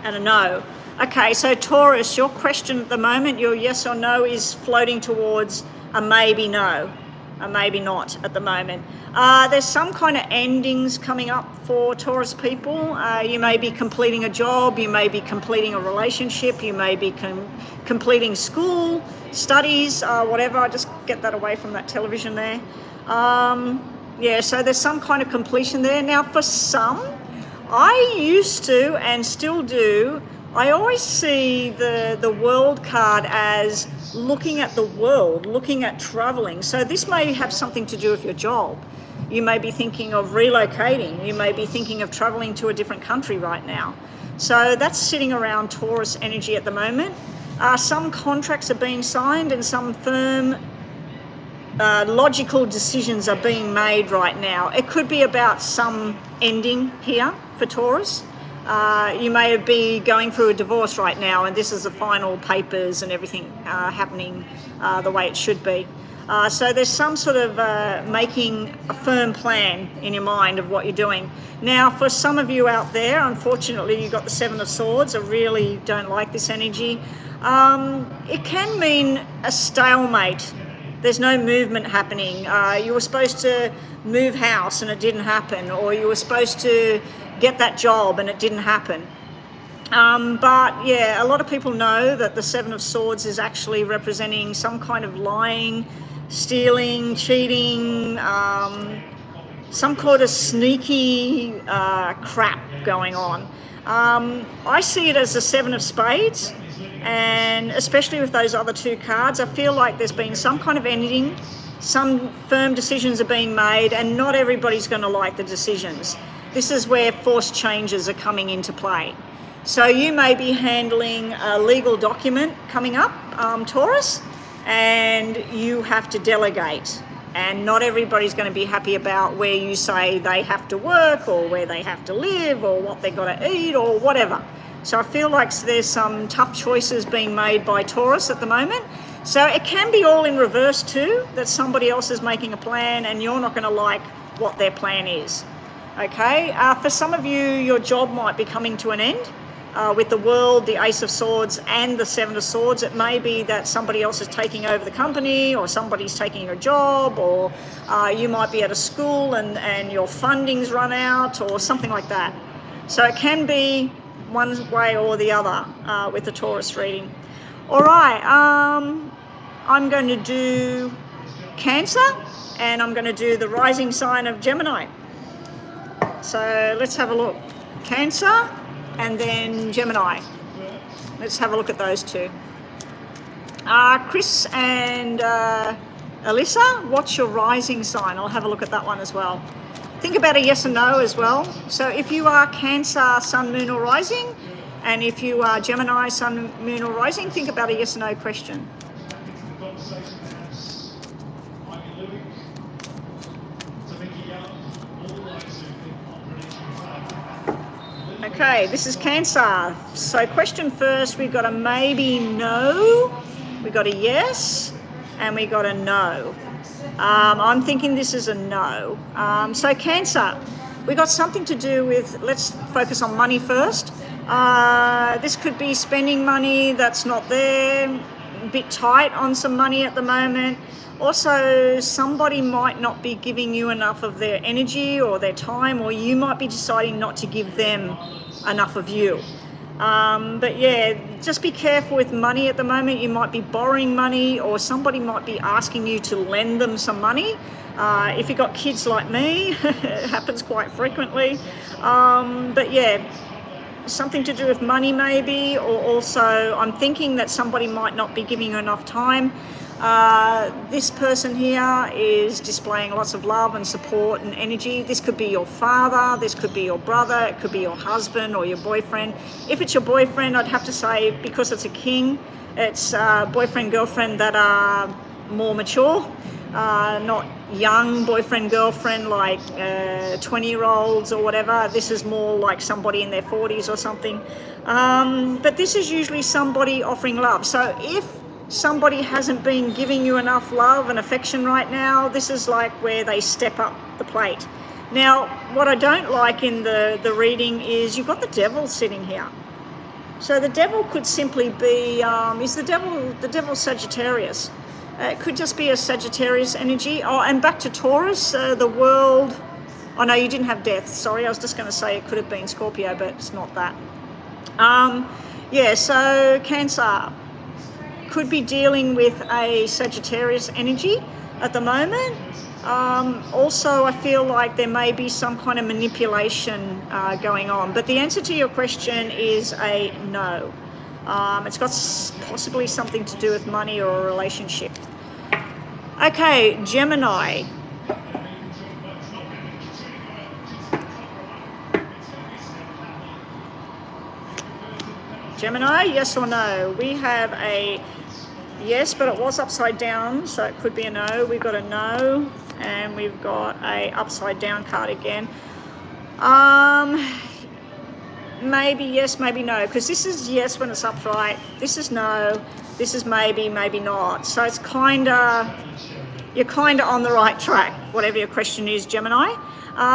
and a no. Okay, so Taurus, your question at the moment, your yes or no is floating towards a maybe no, a maybe not at the moment. There's some kind of endings coming up for Taurus people. You may be completing a job, you may be completing a relationship, you may be completing school, studies, whatever. I just get that away from that television there. Yeah, so there's some kind of completion there. Now for some, I used to and still do, I always see the world card as looking at the world, looking at traveling. So this may have something to do with your job. You may be thinking of relocating. You may be thinking of traveling to a different country right now. So that's sitting around Taurus energy at the moment. Some contracts are being signed and some firm logical decisions are being made right now. It could be about some ending here for Taurus. You may be going through a divorce right now and this is the final papers and everything happening the way it should be. So there's some sort of making a firm plan in your mind of what you're doing. Now for some of you out there, unfortunately you've got the Seven of Swords. I really don't like this energy. It can mean a stalemate. There's no movement happening. You were supposed to move house and it didn't happen, or you were supposed to get that job and it didn't happen. But yeah, a lot of people know that the Seven of Swords is actually representing some kind of lying, stealing, cheating, some kind of sneaky crap going on. I see it as the Seven of Spades, and especially with those other two cards, I feel like there's been some kind of ending, some firm decisions are being made, and not everybody's going to like the decisions. This is where forced changes are coming into play. So you may be handling a legal document coming up, Taurus, and you have to delegate. And not everybody's going to be happy about where you say they have to work or where they have to live or what they've got to eat or whatever. So I feel like there's some tough choices being made by Taurus at the moment. So it can be all in reverse too, that somebody else is making a plan and you're not going to like what their plan is. Okay, for some of you, your job might be coming to an end. With the World, the Ace of Swords and the Seven of Swords, it may be that somebody else is taking over the company or somebody's taking your job, or you might be at a school and your funding's run out or something like that. So it can be one way or the other with the Taurus reading. All right, I'm going to do Cancer and I'm going to do the rising sign of Gemini. So let's have a look. Cancer and then Gemini. Let's have a look at those two. Chris and Alyssa, what's your rising sign? I'll have a look at that one as well. Think about a yes or no as well. So if you are Cancer, Sun, Moon or Rising, and if you are Gemini, Sun, Moon or Rising, think about a yes or no question. Okay, this is Cancer. So question first, we've got a maybe no, we got a yes, and we got a no. I'm thinking this is a no. So Cancer, we got something to do with, let's focus on money first. This could be spending money that's not there, a bit tight on some money at the moment. Also, somebody might not be giving you enough of their energy or their time, or you might be deciding not to give them enough of you. But yeah, just be careful with money at the moment. You might be borrowing money, or somebody might be asking you to lend them some money. If you've got kids like me, it happens quite frequently. But yeah, something to do with money maybe, or also I'm thinking that somebody might not be giving you enough time. This person here is displaying lots of love and support and energy. This could be your father, this could be your brother, it could be your husband or your boyfriend. If it's your boyfriend, I'd have to say, because it's a king, it's boyfriend, girlfriend that are more mature, not young boyfriend, girlfriend like 20-year-olds or whatever. This is more like somebody in their 40s or something. But this is usually somebody offering love. So if somebody hasn't been giving you enough love and affection right now, this is like where they step up the plate. Now, what I don't like in the reading is you've got the devil sitting here. So the devil could simply be, is the devil Sagittarius? It could just be a Sagittarius energy. Oh, and back to Taurus, the world. Oh no, you didn't have death. Sorry, I was just going to say it could have been Scorpio, but it's not that. Yeah, so Cancer could be dealing with a Sagittarius energy at the moment. Also, I feel like there may be some kind of manipulation going on. But the answer to your question is a no. It's got possibly something to do with money or a relationship. Okay, Gemini. Gemini, yes or no? We have a yes, but it was upside down, so it could be a no. We've got a no, and we've got a upside down card again. Maybe yes, maybe no, because this is yes when it's upright. This is no. This is maybe, maybe not. So it's you're kind of on the right track, whatever your question is, Gemini.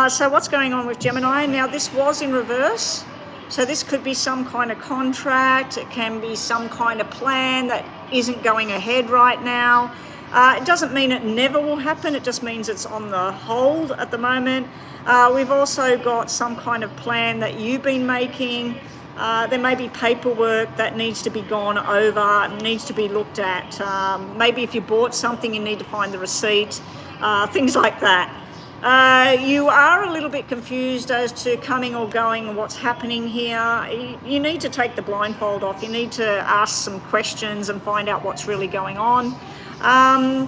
So what's going on with Gemini? Now, this was in reverse. So this could be some kind of contract. It can be some kind of plan that isn't going ahead right now. It doesn't mean it never will happen. It just means it's on the hold at the moment. We've also got some kind of plan that you've been making. There may be paperwork that needs to be gone over, needs to be looked at. Maybe if you bought something, you need to find the receipt, things like that. You are a little bit confused as to coming or going and what's happening here. You need to take the blindfold off. You need to ask some questions and find out what's really going on.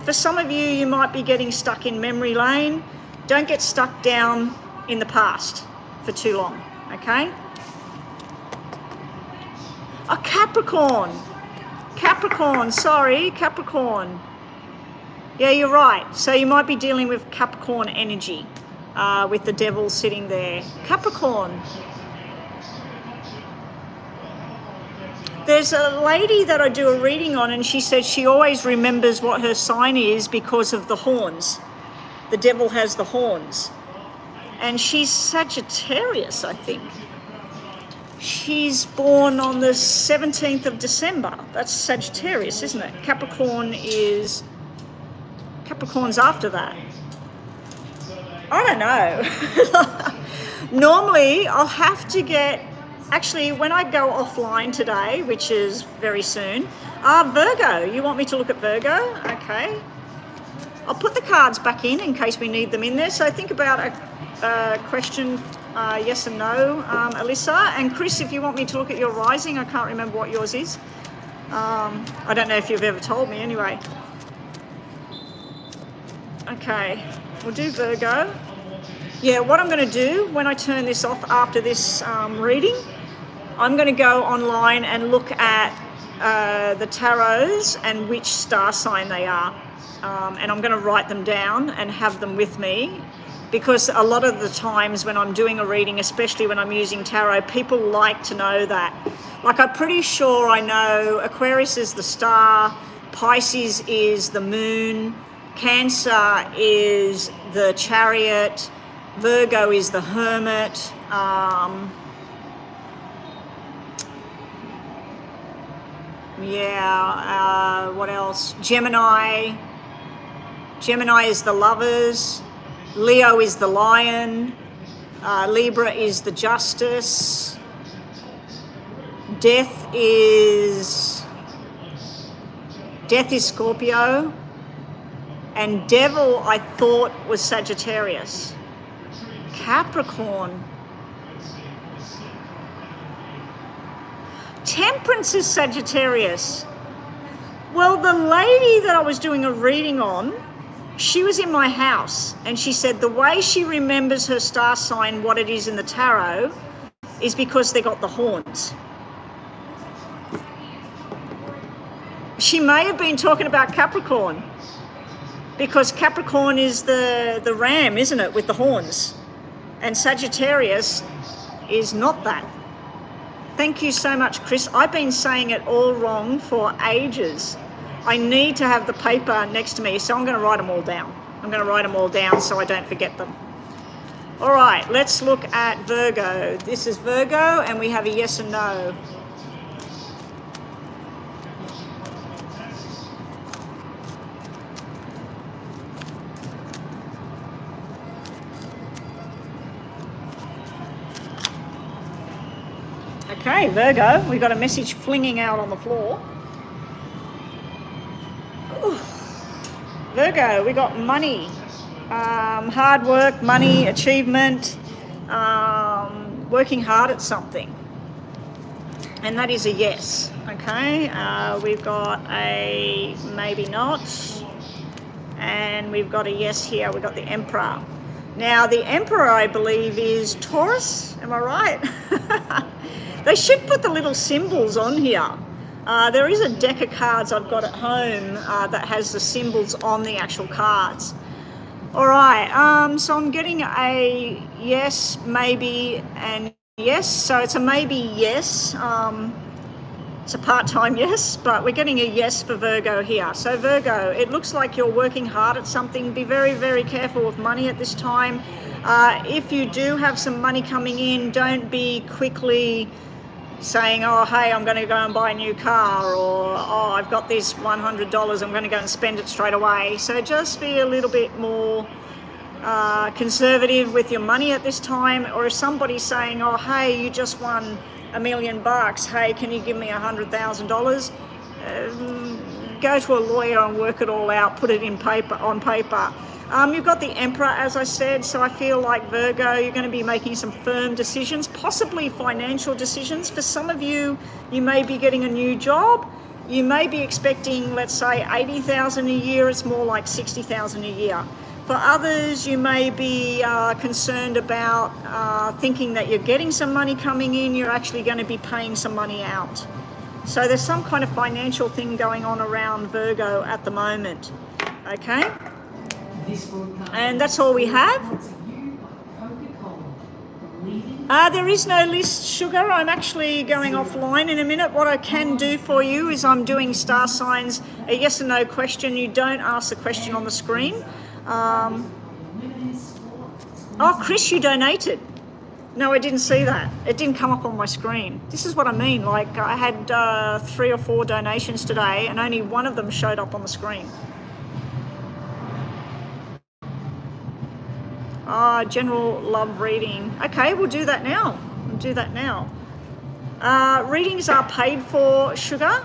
For some of you, you might be getting stuck in memory lane. Don't get stuck down in the past for too long, okay? A Capricorn. Capricorn, sorry, Capricorn. Yeah, you're right. So you might be dealing with Capricorn energy with the devil sitting there. Capricorn. There's a lady that I do a reading on, and she said she always remembers what her sign is because of the horns. The devil has the horns. And she's Sagittarius, I think. She's born on the 17th of December. That's Sagittarius, isn't it? Capricorn's after that. I don't know. Normally, I'll have to get... Actually, when I go offline today, which is very soon, Virgo. You want me to look at Virgo? Okay. I'll put the cards back in case we need them in there. So think about a question, yes and no, Alyssa. And Chris, if you want me to look at your rising, I can't remember what yours is. I don't know if you've ever told me anyway. Okay, we'll do Virgo. Yeah, what I'm going to do when I turn this off after this reading, I'm going to go online and look at the tarots and which star sign they are. And I'm going to write them down and have them with me, because a lot of the times when I'm doing a reading, especially when I'm using tarot, people like to know that. Like, I'm pretty sure I know Aquarius is the star, Pisces is the moon, Cancer is the Chariot, Virgo is the Hermit, what else? Gemini is the Lovers, Leo is the Lion, Libra is the Justice, Death is Scorpio, and Devil I thought was Sagittarius. Capricorn. Temperance is Sagittarius. Well, the lady that I was doing a reading on, she was in my house, and she said the way she remembers her star sign, what it is in the tarot, is because they got the horns. She may have been talking about Capricorn, because Capricorn is the ram, isn't it, with the horns? And Sagittarius is not that. Thank you so much, Chris. I've been saying it all wrong for ages. I need to have the paper next to me, so I'm going to write them all down. I'm going to write them all down so I don't forget them. All right, let's look at Virgo. This is Virgo, and we have a yes and no. Okay, Virgo, we've got a message flinging out on the floor. Ooh. Virgo, we got money, hard work, money, achievement, working hard at something. And that is a yes, okay? We've got a maybe not, and we've got a yes here. We've got the Emperor. Now, the Emperor, I believe, is Taurus. Am I right? They should put the little symbols on here. There is a deck of cards I've got at home that has the symbols on the actual cards. All right, so I'm getting a yes, maybe, and yes. So it's a maybe yes. It's a part-time yes, but we're getting a yes for Virgo here. So Virgo, it looks like you're working hard at something. Be very, very careful with money at this time. If you do have some money coming in, don't be quickly saying, oh, hey, I'm going to go and buy a new car, or, oh, I've got this $100, I'm going to go and spend it straight away. So just be a little bit more conservative with your money at this time. Or if somebody's saying, oh, hey, you just won $1 million, hey, can you give me $100,000? Go to a lawyer and work it all out, put it on paper. You've got the Emperor, as I said, so I feel like Virgo, you're going to be making some firm decisions, possibly financial decisions. For some of you, you may be getting a new job. You may be expecting, let's say, $80,000 a year. It's more like $60,000 a year. For others, you may be concerned about thinking that you're getting some money coming in. You're actually going to be paying some money out. So there's some kind of financial thing going on around Virgo at the moment. Okay? And that's all we have. There is no list, Sugar. I'm actually going offline in a minute. What I can do for you is I'm doing star signs, a yes or no question. You don't ask the question on the screen. Oh, Chris, you donated. No, I didn't see that. It didn't come up on my screen. This is what I mean. Like, I had 3 or 4 donations today, and only one of them showed up on the screen. General love reading. Okay, we'll do that now. Readings are paid for, Sugar.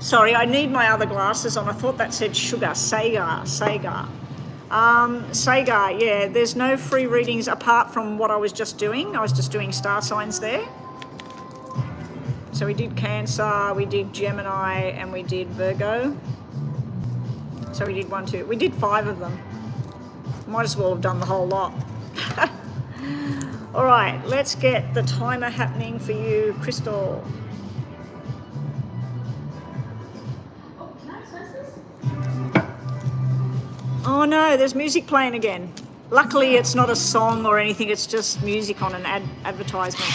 Sorry, I need my other glasses on. I thought that said Sugar. Sagar. Sagar, yeah, there's no free readings apart from what I was just doing. I was just doing star signs there. So we did Cancer, we did Gemini, and we did Virgo. So we did 1, 2. We did 5 of them. Might as well have done the whole lot. All right, let's get the timer happening for you, Crystal. Oh no, there's music playing again. Luckily, it's not a song or anything. It's just music on an advertisement.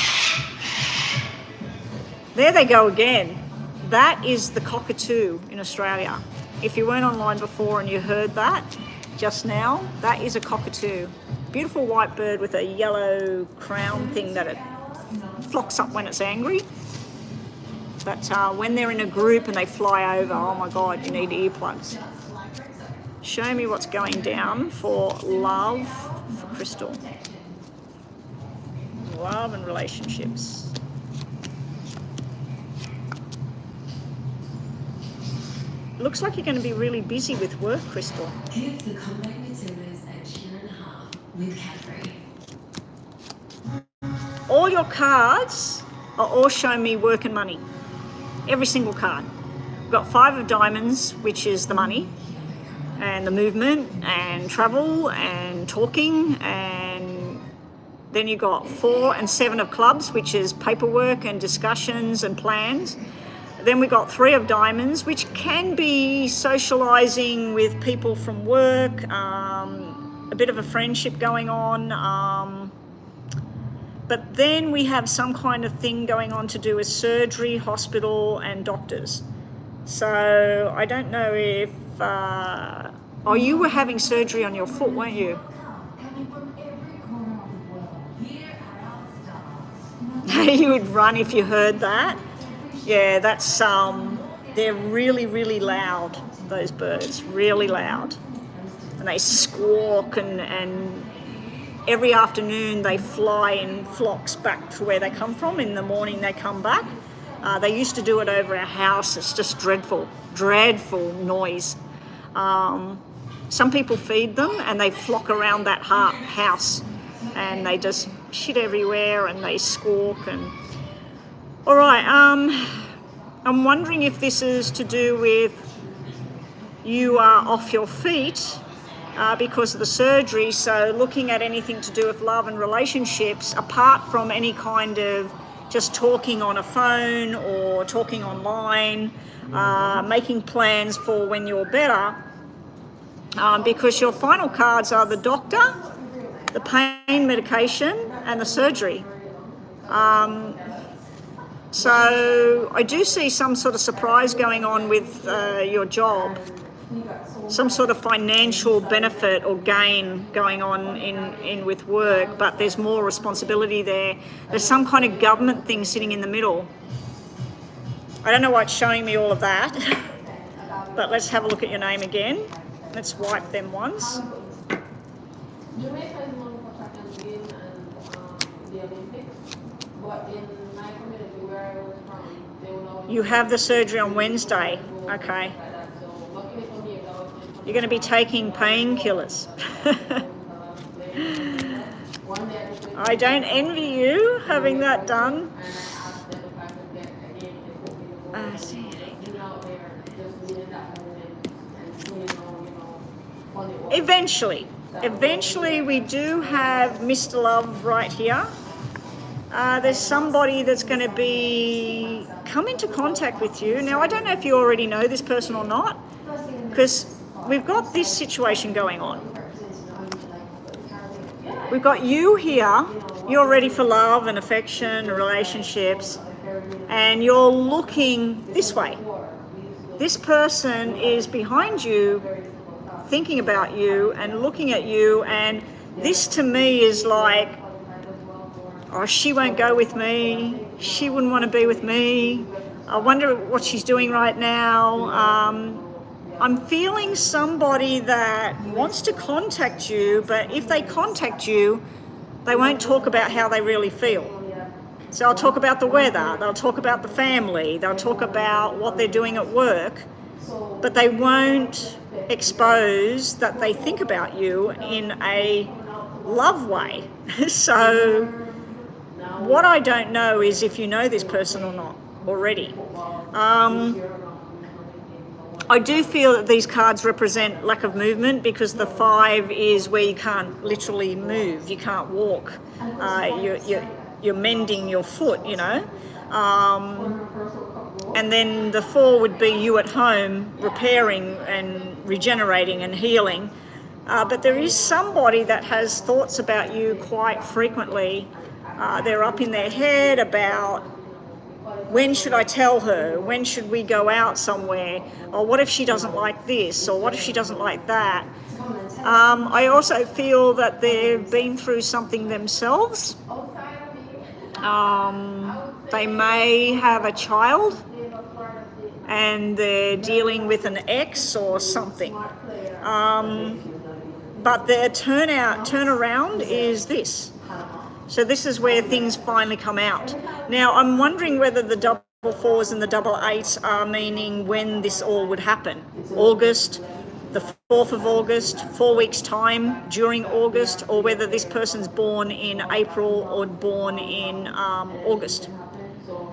There they go again. That is the cockatoo in Australia. If you weren't online before and you heard that just now, that is a cockatoo. Beautiful white bird with a yellow crown thing that it flocks up when it's angry. But when they're in a group and they fly over, oh my God, you need earplugs. Show me what's going down for love for Crystal. Love and relationships. Looks like you're going to be really busy with work, Crystal. Give the combat Matildas a cheer and a half with Catherine. All your cards are all showing me work and money. Every single card. We've got 5 of diamonds, which is the money, and the movement, and travel, and talking, and then you got 4 and 7 of clubs, which is paperwork and discussions and plans. Then we got 3 of diamonds, which can be socializing with people from work, a bit of a friendship going on. But then we have some kind of thing going on to do with surgery, hospital, and doctors. So I don't know if... oh, you were having surgery on your foot, weren't you? You would run if you heard that. Yeah, that's... they're really, really loud, those birds. Really loud. And they squawk and every afternoon they fly in flocks back to where they come from. In the morning they come back. They used to do it over our house. It's just dreadful noise. Some people feed them and they flock around that house and they just shit everywhere and they squawk. And all right, I'm wondering if this is to do with you are off your feet because of the surgery. So looking at anything to do with love and relationships, apart from any kind of just talking on a phone or talking online, making plans for when you're better, because your final cards are the doctor, the pain medication, and the surgery. So I do see some sort of surprise going on with your job, some sort of financial benefit or gain going on in with work, but there's more responsibility there. There's some kind of government thing sitting in the middle. I don't know why it's showing me all of that, but let's have a look at your name again. Let's wipe them once. Jamaica is known for track and field and the Olympics, but in my community where I was from, they would always... You have the surgery on Wednesday. Okay. So luckily for me, that was You're going to be taking painkillers. I don't envy you having that done. Eventually we do have Mr. Love right here. There's somebody that's going to come into contact with you. Now, I don't know if you already know this person or not, because we've got this situation going on. We've got you here. You're ready for love and affection and relationships, and you're looking this way. This person is behind you, thinking about you and looking at you, and this to me is like, oh, she won't go with me, she wouldn't want to be with me, I wonder what she's doing right now. I'm feeling somebody that wants to contact you, but if they contact you, they won't talk about how they really feel. So I'll talk about the weather, they'll talk about the family, they'll talk about what they're doing at work, but they won't expose that they think about you in a love way. So what I don't know is if you know this person or not already. I do feel that these cards represent lack of movement, because the 5 is where you can't literally move, you can't walk, you're mending your foot, you know. And then the 4 would be you at home repairing and regenerating and healing. But there is somebody that has thoughts about you quite frequently. They're up in their head about, when should I tell her? When should we go out somewhere? Or what if she doesn't like this? Or what if she doesn't like that? I also feel that they've been through something themselves. They may have a child and they're dealing with an ex or something. But their turnaround is this. So this is where things finally come out. Now, I'm wondering whether the double 4s and the double 8s are meaning when this all would happen. August, the 4th of August, 4 weeks' time during August, or whether this person's born in April or born in August.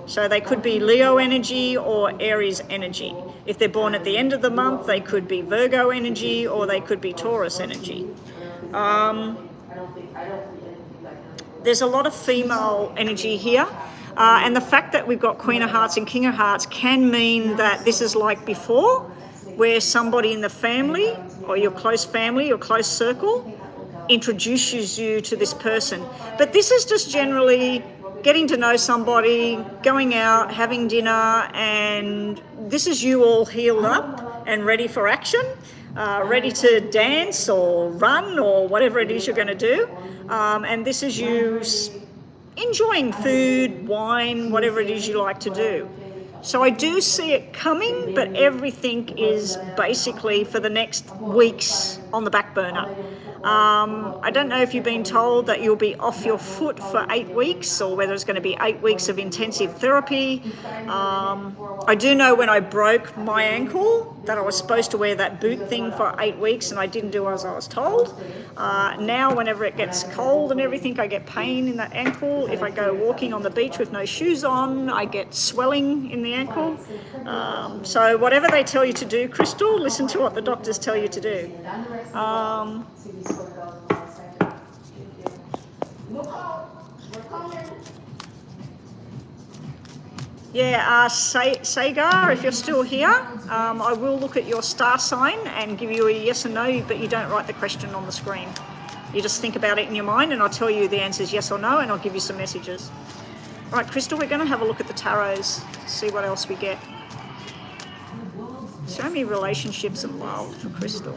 So they could be Leo energy or Aries energy. If they're born at the end of the month, they could be Virgo energy or they could be Taurus energy. There's a lot of female energy here. And the fact that we've got Queen of Hearts and King of Hearts can mean that this is like before, where somebody in the family or your close family, your close circle, introduces you to this person. But this is just generally getting to know somebody, going out, having dinner, and this is you all healed up and ready for action, ready to dance or run or whatever it is you're going to do. And this is you enjoying food, wine, whatever it is you like to do. So I do see it coming, but everything is basically for the next weeks on the back burner. I don't know if you've been told that you'll be off your foot for 8 weeks, or whether it's going to be 8 weeks of intensive therapy. I do know when I broke my ankle that I was supposed to wear that boot thing for 8 weeks, and I didn't do as I was told. Now whenever it gets cold and everything, I get pain in that ankle. If I go walking on the beach with no shoes on, I get swelling in the ankle. So whatever they tell you to do, Crystal, listen to what the doctors tell you to do. Yeah, Sagar, if you're still here, I will look at your star sign and give you a yes or no, but you don't write the question on the screen. You just think about it in your mind, and I'll tell you the answer is yes or no, and I'll give you some messages. All right, Crystal, we're going to have a look at the tarots, see what else we get. Show me relationships and love for Crystal.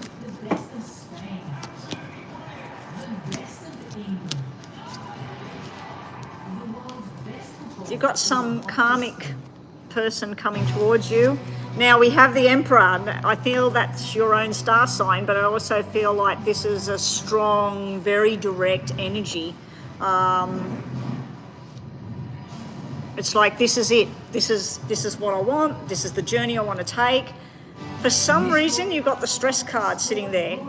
You've got some karmic person coming towards you. Now we have the Emperor. I feel that's your own star sign, but I also feel like this is a strong, very direct energy. It's like, this is it. This is what I want. This is the journey I want to take. For some reason, you've got the stress card sitting there.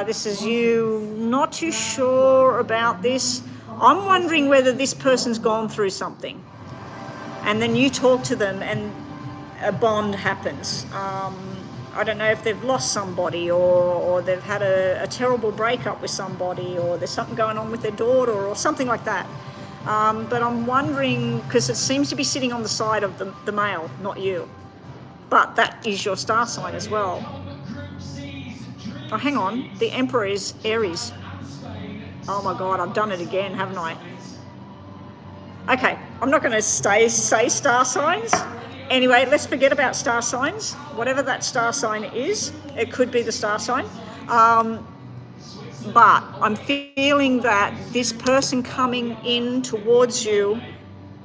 This is you not too sure about this. I'm wondering whether this person's gone through something, and then you talk to them and a bond happens. I don't know if they've lost somebody, or they've had a terrible breakup with somebody, or there's something going on with their daughter or something like that. But I'm wondering, because it seems to be sitting on the side of the male, not you. But that is your star sign as well. Oh, hang on. The Emperor is Aries. Oh my God, I've done it again, haven't I? Okay, I'm not going to say star signs. Anyway, let's forget about star signs. Whatever that star sign is, it could be the star sign. But I'm feeling that this person coming in towards you,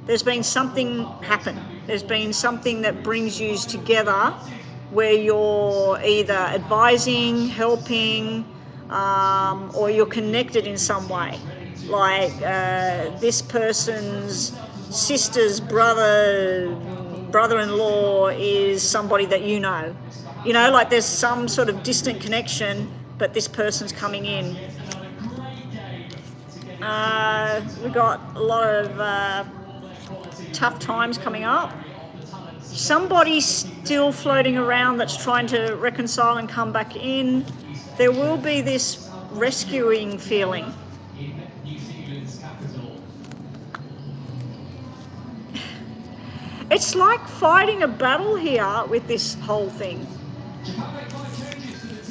there's been something happen. There's been something that brings you together where you're either advising, helping, or you're connected in some way. Like this person's sister's brother-in-law is somebody that you know. You know, like there's some sort of distant connection, but this person's coming in. We've got a lot of tough times coming up. Somebody's still floating around that's trying to reconcile and come back in. There will be this rescuing feeling. It's like fighting a battle here with this whole thing.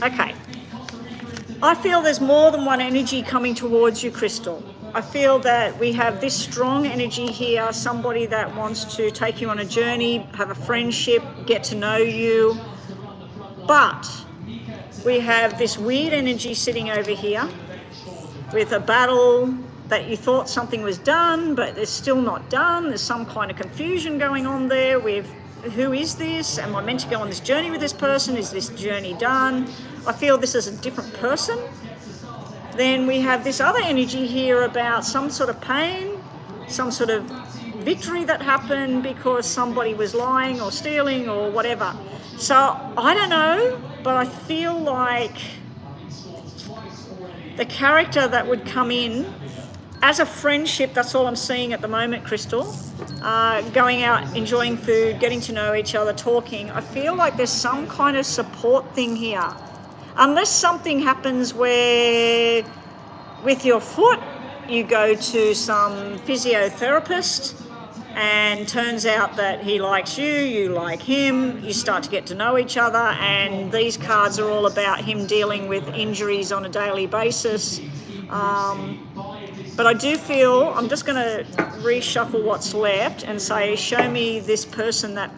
Okay. I feel there's more than one energy coming towards you, Crystal. I feel that we have this strong energy here, somebody that wants to take you on a journey, have a friendship, get to know you. But we have this weird energy sitting over here with a battle that you thought something was done, but it's still not done. There's some kind of confusion going on there with who is this? Am I meant to go on this journey with this person? Is this journey done? I feel this is a different person. Then we have this other energy here about some sort of pain, some sort of victory that happened because somebody was lying or stealing or whatever. So I don't know, but I feel like the character that would come in as a friendship, that's all I'm seeing at the moment, Crystal. Going out, enjoying food, getting to know each other, talking. I feel like there's some kind of support thing here. Unless something happens where with your foot you go to some physiotherapist and turns out that he likes you, you like him, you start to get to know each other, and these cards are all about him dealing with injuries on a daily basis. But I do feel, I'm just going to reshuffle what's left and say, show me this person that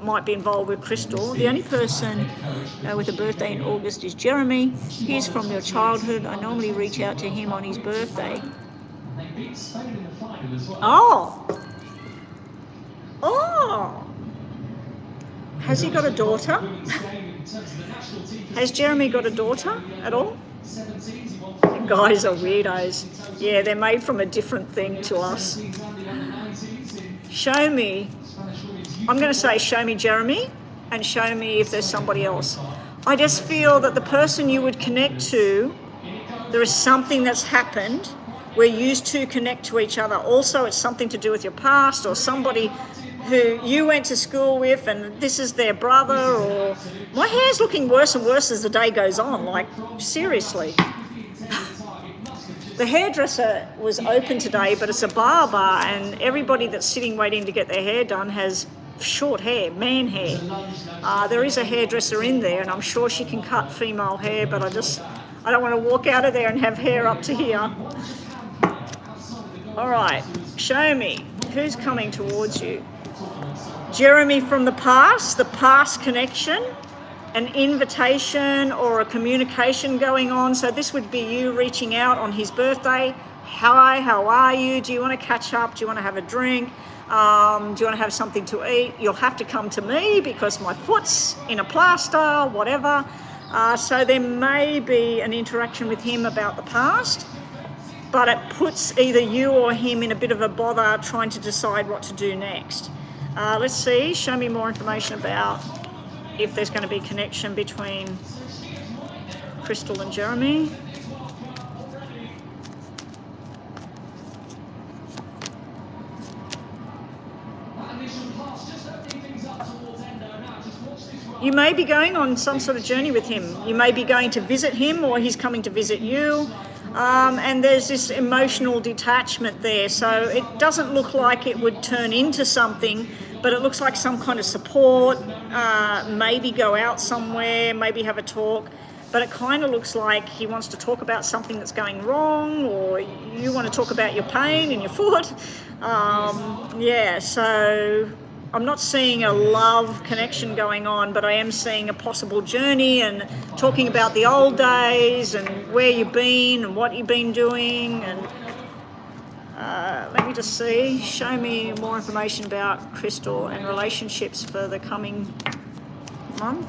might be involved with Crystal. The only person with a birthday in August is Jeremy. He's from your childhood. I normally reach out to him on his birthday. Oh! Oh! Has he got a daughter? Has Jeremy got a daughter at all? Guys are weirdos. Yeah, they're made from a different thing to us. Show me. I'm going to say show me Jeremy and show me if there's somebody else. I just feel that the person you would connect to, there is something that's happened where you two connect to each other. Also, it's something to do with your past or somebody who you went to school with and this is their brother. Or my hair's looking worse and worse as the day goes on, like seriously. The hairdresser was open today, but it's a barber, and everybody that's sitting waiting to get their hair done has short hair, man hair. There is a hairdresser in there, and I'm sure she can cut female hair, but I don't want to walk out of there and have hair up to here. All right, show me who's coming towards you. Jeremy from the past connection, an invitation or a communication going on. So this would be you reaching out on his birthday. Hi, how are you? Do you want to catch up? Do you want to have a drink? Do you want to have something to eat? You'll have to come to me because my foot's in a plaster, whatever. So there may be an interaction with him about the past, but it puts either you or him in a bit of a bother trying to decide what to do next. Let's see, show me more information about if there's going to be connection between Crystal and Jeremy. You may be going on some sort of journey with him. You may be going to visit him or he's coming to visit you. And there's this emotional detachment there. So it doesn't look like it would turn into something, but it looks like some kind of support, maybe go out somewhere, maybe have a talk. But it kind of looks like he wants to talk about something that's going wrong, or you want to talk about your pain in your foot. Yeah, so I'm not seeing a love connection going on, but I am seeing a possible journey and talking about the old days and where you've been and what you've been doing. And let me just see, show me more information about Crystal and relationships for the coming month.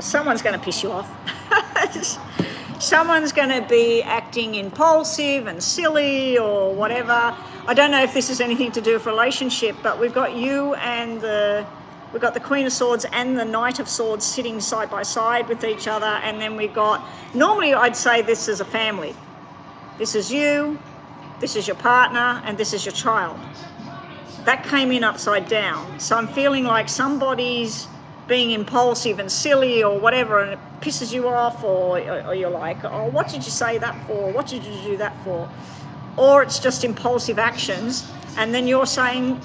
Someone's going to piss you off. Someone's going to be acting impulsive and silly or whatever. I don't know if this has anything to do with relationship, but we've got you and we've got the Queen of Swords and the Knight of Swords sitting side by side with each other. And then we've got, normally I'd say this is a family. This is you, this is your partner, and this is your child. That came in upside down. So I'm feeling like somebody's being impulsive and silly or whatever, and it pisses you off, or you're like, oh, what did you say that for? What did you do that for? Or it's just impulsive actions, and then you're saying,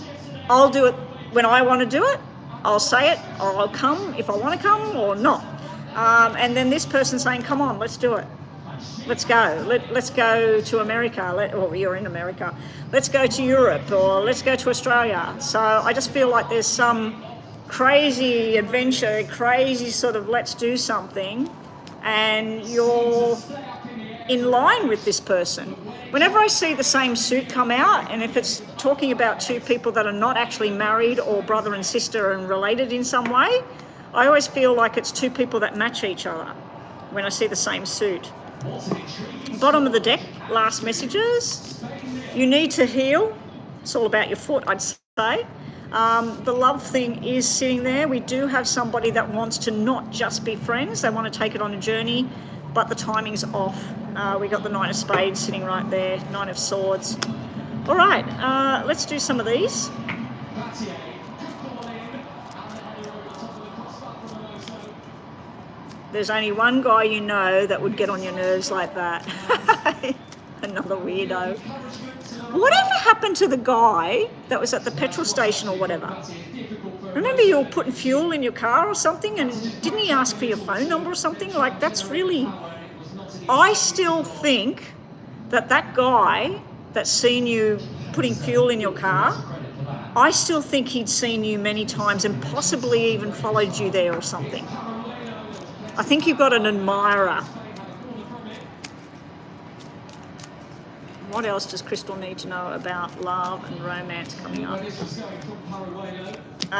I'll do it when I want to do it, I'll say it, or I'll come if I want to come or not. And then this person's saying, come on, let's do it. Let's go. Let's go to America. Well, you're in America. Let's go to Europe, or let's go to Australia. So I just feel like there's some crazy adventure, crazy sort of let's do something, and you're in line with this person. Whenever I see the same suit come out, and if it's talking about two people that are not actually married or brother and sister and related in some way, I always feel like it's two people that match each other when I see the same suit. Bottom of the deck, last messages. You need to heal. It's all about your foot, I'd say. The love thing is sitting there. We do have somebody that wants to not just be friends. They want to take it on a journey, but the timing's off. We got the Nine of Spades sitting right there, Nine of Swords. All right, let's do some of these. There's only one guy you know that would get on your nerves like that. Another weirdo. Whatever happened to the guy that was at the petrol station or whatever? Remember you were putting fuel in your car or something, and didn't he ask for your phone number or something? Like, that's really... I still think that guy that's seen you putting fuel in your car, I still think he'd seen you many times and possibly even followed you there or something. I think you've got an admirer. What else does Crystal need to know about love and romance coming up?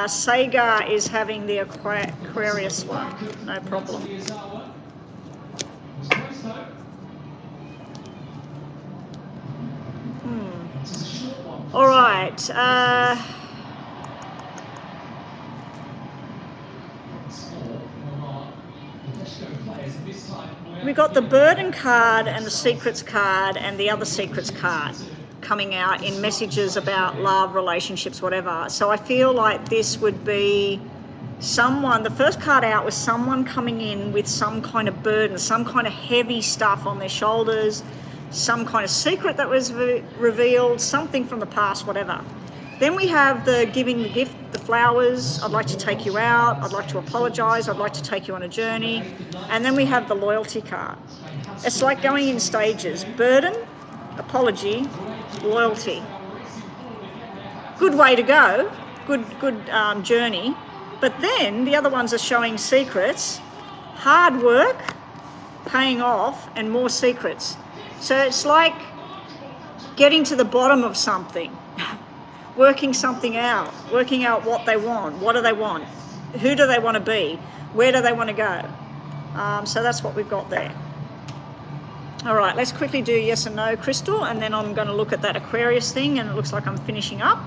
Sagar is having the Aquarius one, no problem. All right. We got the burden card and the secrets card and the other secrets card coming out in messages about love, relationships, whatever. So I feel like this would be someone, the first card out was someone coming in with some kind of burden, some kind of heavy stuff on their shoulders, some kind of secret that was revealed, something from the past, whatever. Then we have the giving the gift, the flowers, I'd like to take you out, I'd like to apologise, I'd like to take you on a journey. And then we have the loyalty card. It's like going in stages: burden, apology, loyalty. Good way to go, good journey. But then the other ones are showing secrets, hard work, paying off, and more secrets. So it's like getting to the bottom of something. Working something out, working out what they want, what do they want, who do they want to be, where do they want to go. So that's what we've got there. All right, let's quickly do yes and no, Crystal, and then I'm going to look at that Aquarius thing, and it looks like I'm finishing up.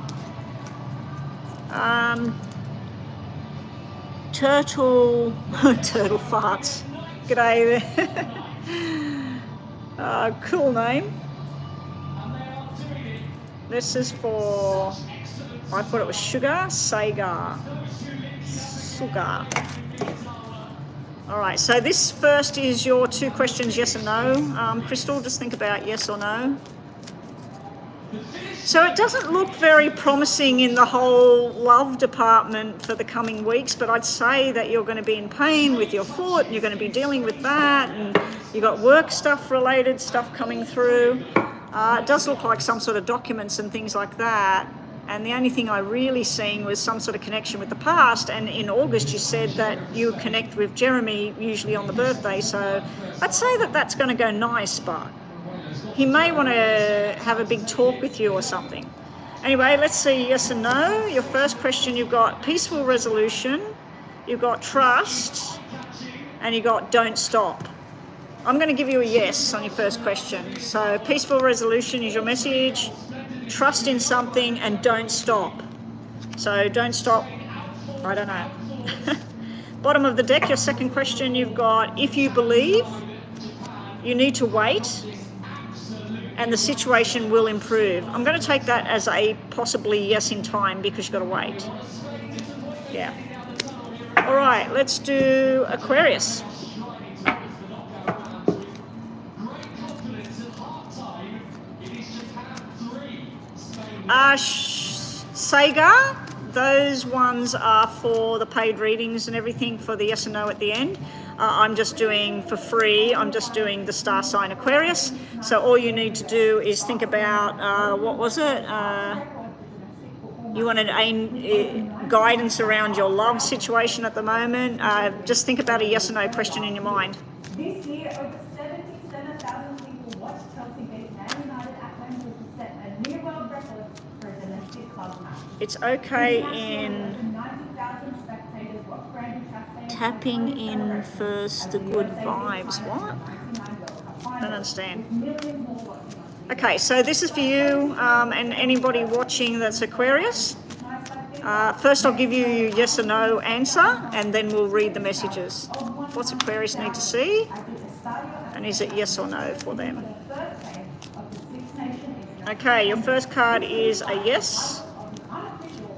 Turtle farts. G'day there. Cool name. This is for, I thought it was Sugar, Sagar, Sugar. All right, so this first is your 2 questions, yes and no. Crystal, just think about yes or no. So it doesn't look very promising in the whole love department for the coming weeks, but I'd say that you're going to be in pain with your foot, and you're going to be dealing with that, and you've got work stuff related stuff coming through. It does look like some sort of documents and things like that. And the only thing I really seen was some sort of connection with the past. And in August, you said that you connect with Jeremy, usually on the birthday. So I'd say that that's going to go nice, but he may want to have a big talk with you or something. Anyway, let's see yes and no. Your first question, you've got peaceful resolution, you've got trust, and you've got don't stop. I'm going to give you a yes on your first question. So peaceful resolution is your message, trust in something, and don't stop. So don't stop, I don't know. Bottom of the deck, your second question, you've got if you believe, you need to wait, and the situation will improve. I'm going to take that as a possibly yes in time because you've got to wait. Yeah. All right, let's do Aquarius. Sagar, those ones are for the paid readings and everything for the yes and no at the end. I'm just doing for free, I'm just doing the star sign Aquarius. So all you need to do is think about, what was it? You wanted guidance around your love situation at the moment. Just think about a yes or no question in your mind. This year, over 77,000 people watched Chelsea-based Man United at Wembley to set a new world record for a domestic club match. It's okay in 90,000 spectators watched Brandon Chastain tapping in first the good vibes. What? I don't understand. Okay, so this is for you and anybody watching that's Aquarius. First I'll give you your yes or no answer, and then we'll read the messages. What's Aquarius need to see? And is it yes or no for them? Okay, your first card is a yes,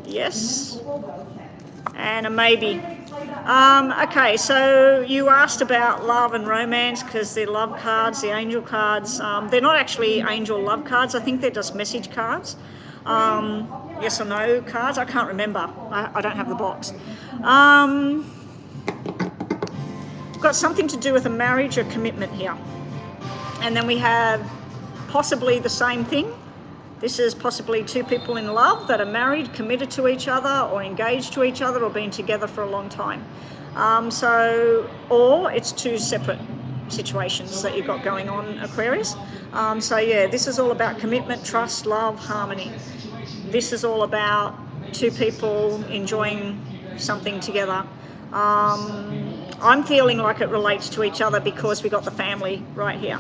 yes, and a maybe. Okay, so you asked about love and romance because the love cards, the angel cards, they're not actually angel love cards. I think they're just message cards. Yes or no cards. I can't remember. I don't have the box. Got something to do with a marriage or commitment here. And then we have possibly the same thing. This is possibly 2 people in love that are married, committed to each other, or engaged to each other, or been together for a long time. Or it's 2 separate situations that you've got going on, Aquarius. So yeah, this is all about commitment, trust, love, harmony. This is all about two people enjoying something together. I'm feeling like it relates to each other because we got the family right here.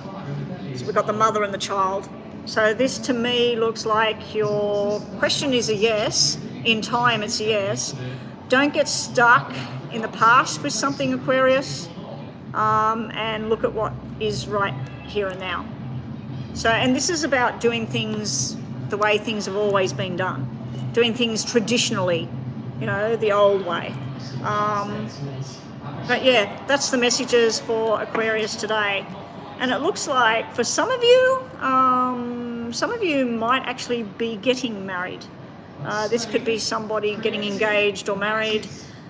So we've got the mother and the child. So this to me looks like your question is a yes. In time, it's a yes. Don't get stuck in the past with something, Aquarius, and look at what is right here and now. So, and this is about doing things the way things have always been done, doing things traditionally, you know, the old way. But yeah, that's the messages for Aquarius today. And it looks like for some of you might actually be getting married. This could be somebody getting engaged or married.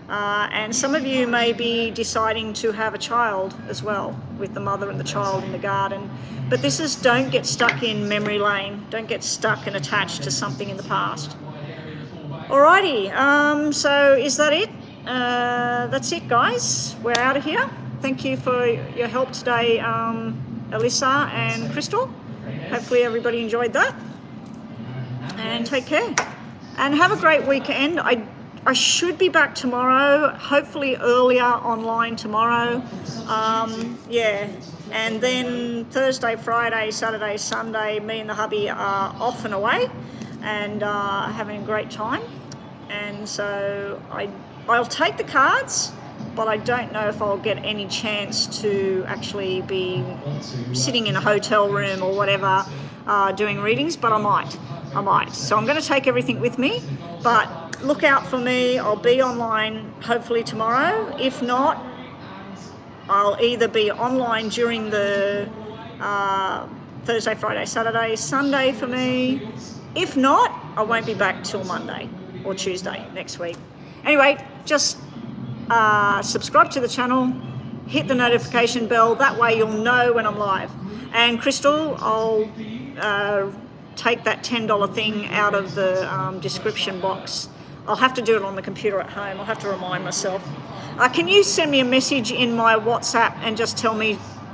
And some of you may be deciding to have a child as well, with the mother and the child in the garden. But this is, don't get stuck in memory lane. Don't get stuck and attached to something in the past. Alrighty, so is that it? That's it, guys. We're out of here. Thank you for your help today, Alyssa and Crystal. Hopefully everybody enjoyed that. And take care. And have a great weekend. I should be back tomorrow, hopefully earlier online tomorrow. Yeah, and then Thursday, Friday, Saturday, Sunday, me and the hubby are off and away and having a great time. And so I'll take the cards, but I don't know if I'll get any chance to actually be sitting in a hotel room or whatever doing readings, but I might. So I'm going to take everything with me, but look out for me. I'll be online hopefully tomorrow. If not, I'll either be online during the Thursday, Friday, Saturday, Sunday for me. If not, I won't be back till Monday or Tuesday next week. Anyway, just subscribe to the channel, hit the notification bell. That way you'll know when I'm live. And Crystal, I'll take that $10 thing out of the description box. I'll have to do it on the computer at home. I'll have to remind myself. Can you send me a message in my WhatsApp and just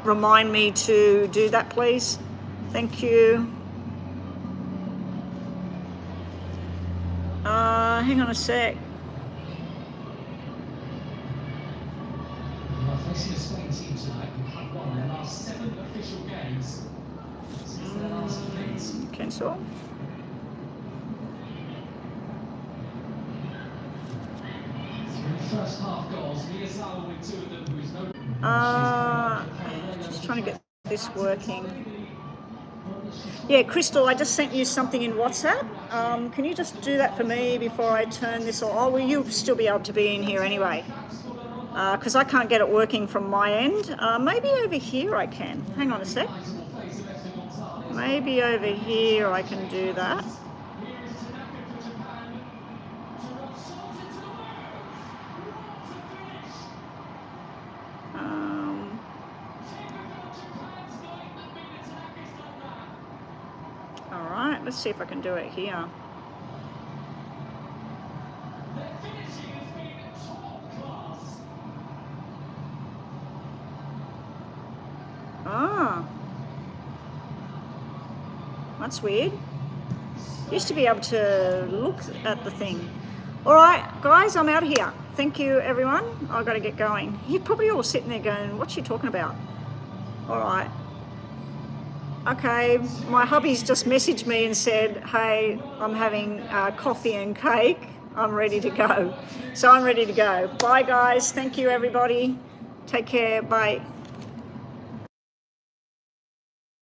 remind me to do that, please? Thank you. Hang on a sec. Facing a Spain team tonight who have won their last 7 official games since their last defeat. Cancel. First half goals, Miyazawa with 2 of them, who is no... Just trying to get this working. Yeah, Crystal, I just sent you something in WhatsApp. Can you just do that for me before I turn this on? Oh, well, you'll still be able to be in here anyway. Because I can't get it working from my end. Maybe over here I can. Hang on a sec. Maybe over here I can do that. All right, let's see if I can do it here. That's weird. Used to be able to look at the thing. All right, guys, I'm out of here. Thank you, everyone. I've got to get going. You're probably all sitting there going, what's she talking about? All right. Okay, my hubby's just messaged me and said, hey, I'm having coffee and cake. I'm ready to go. So I'm ready to go. Bye, guys. Thank you, everybody. Take care. Bye.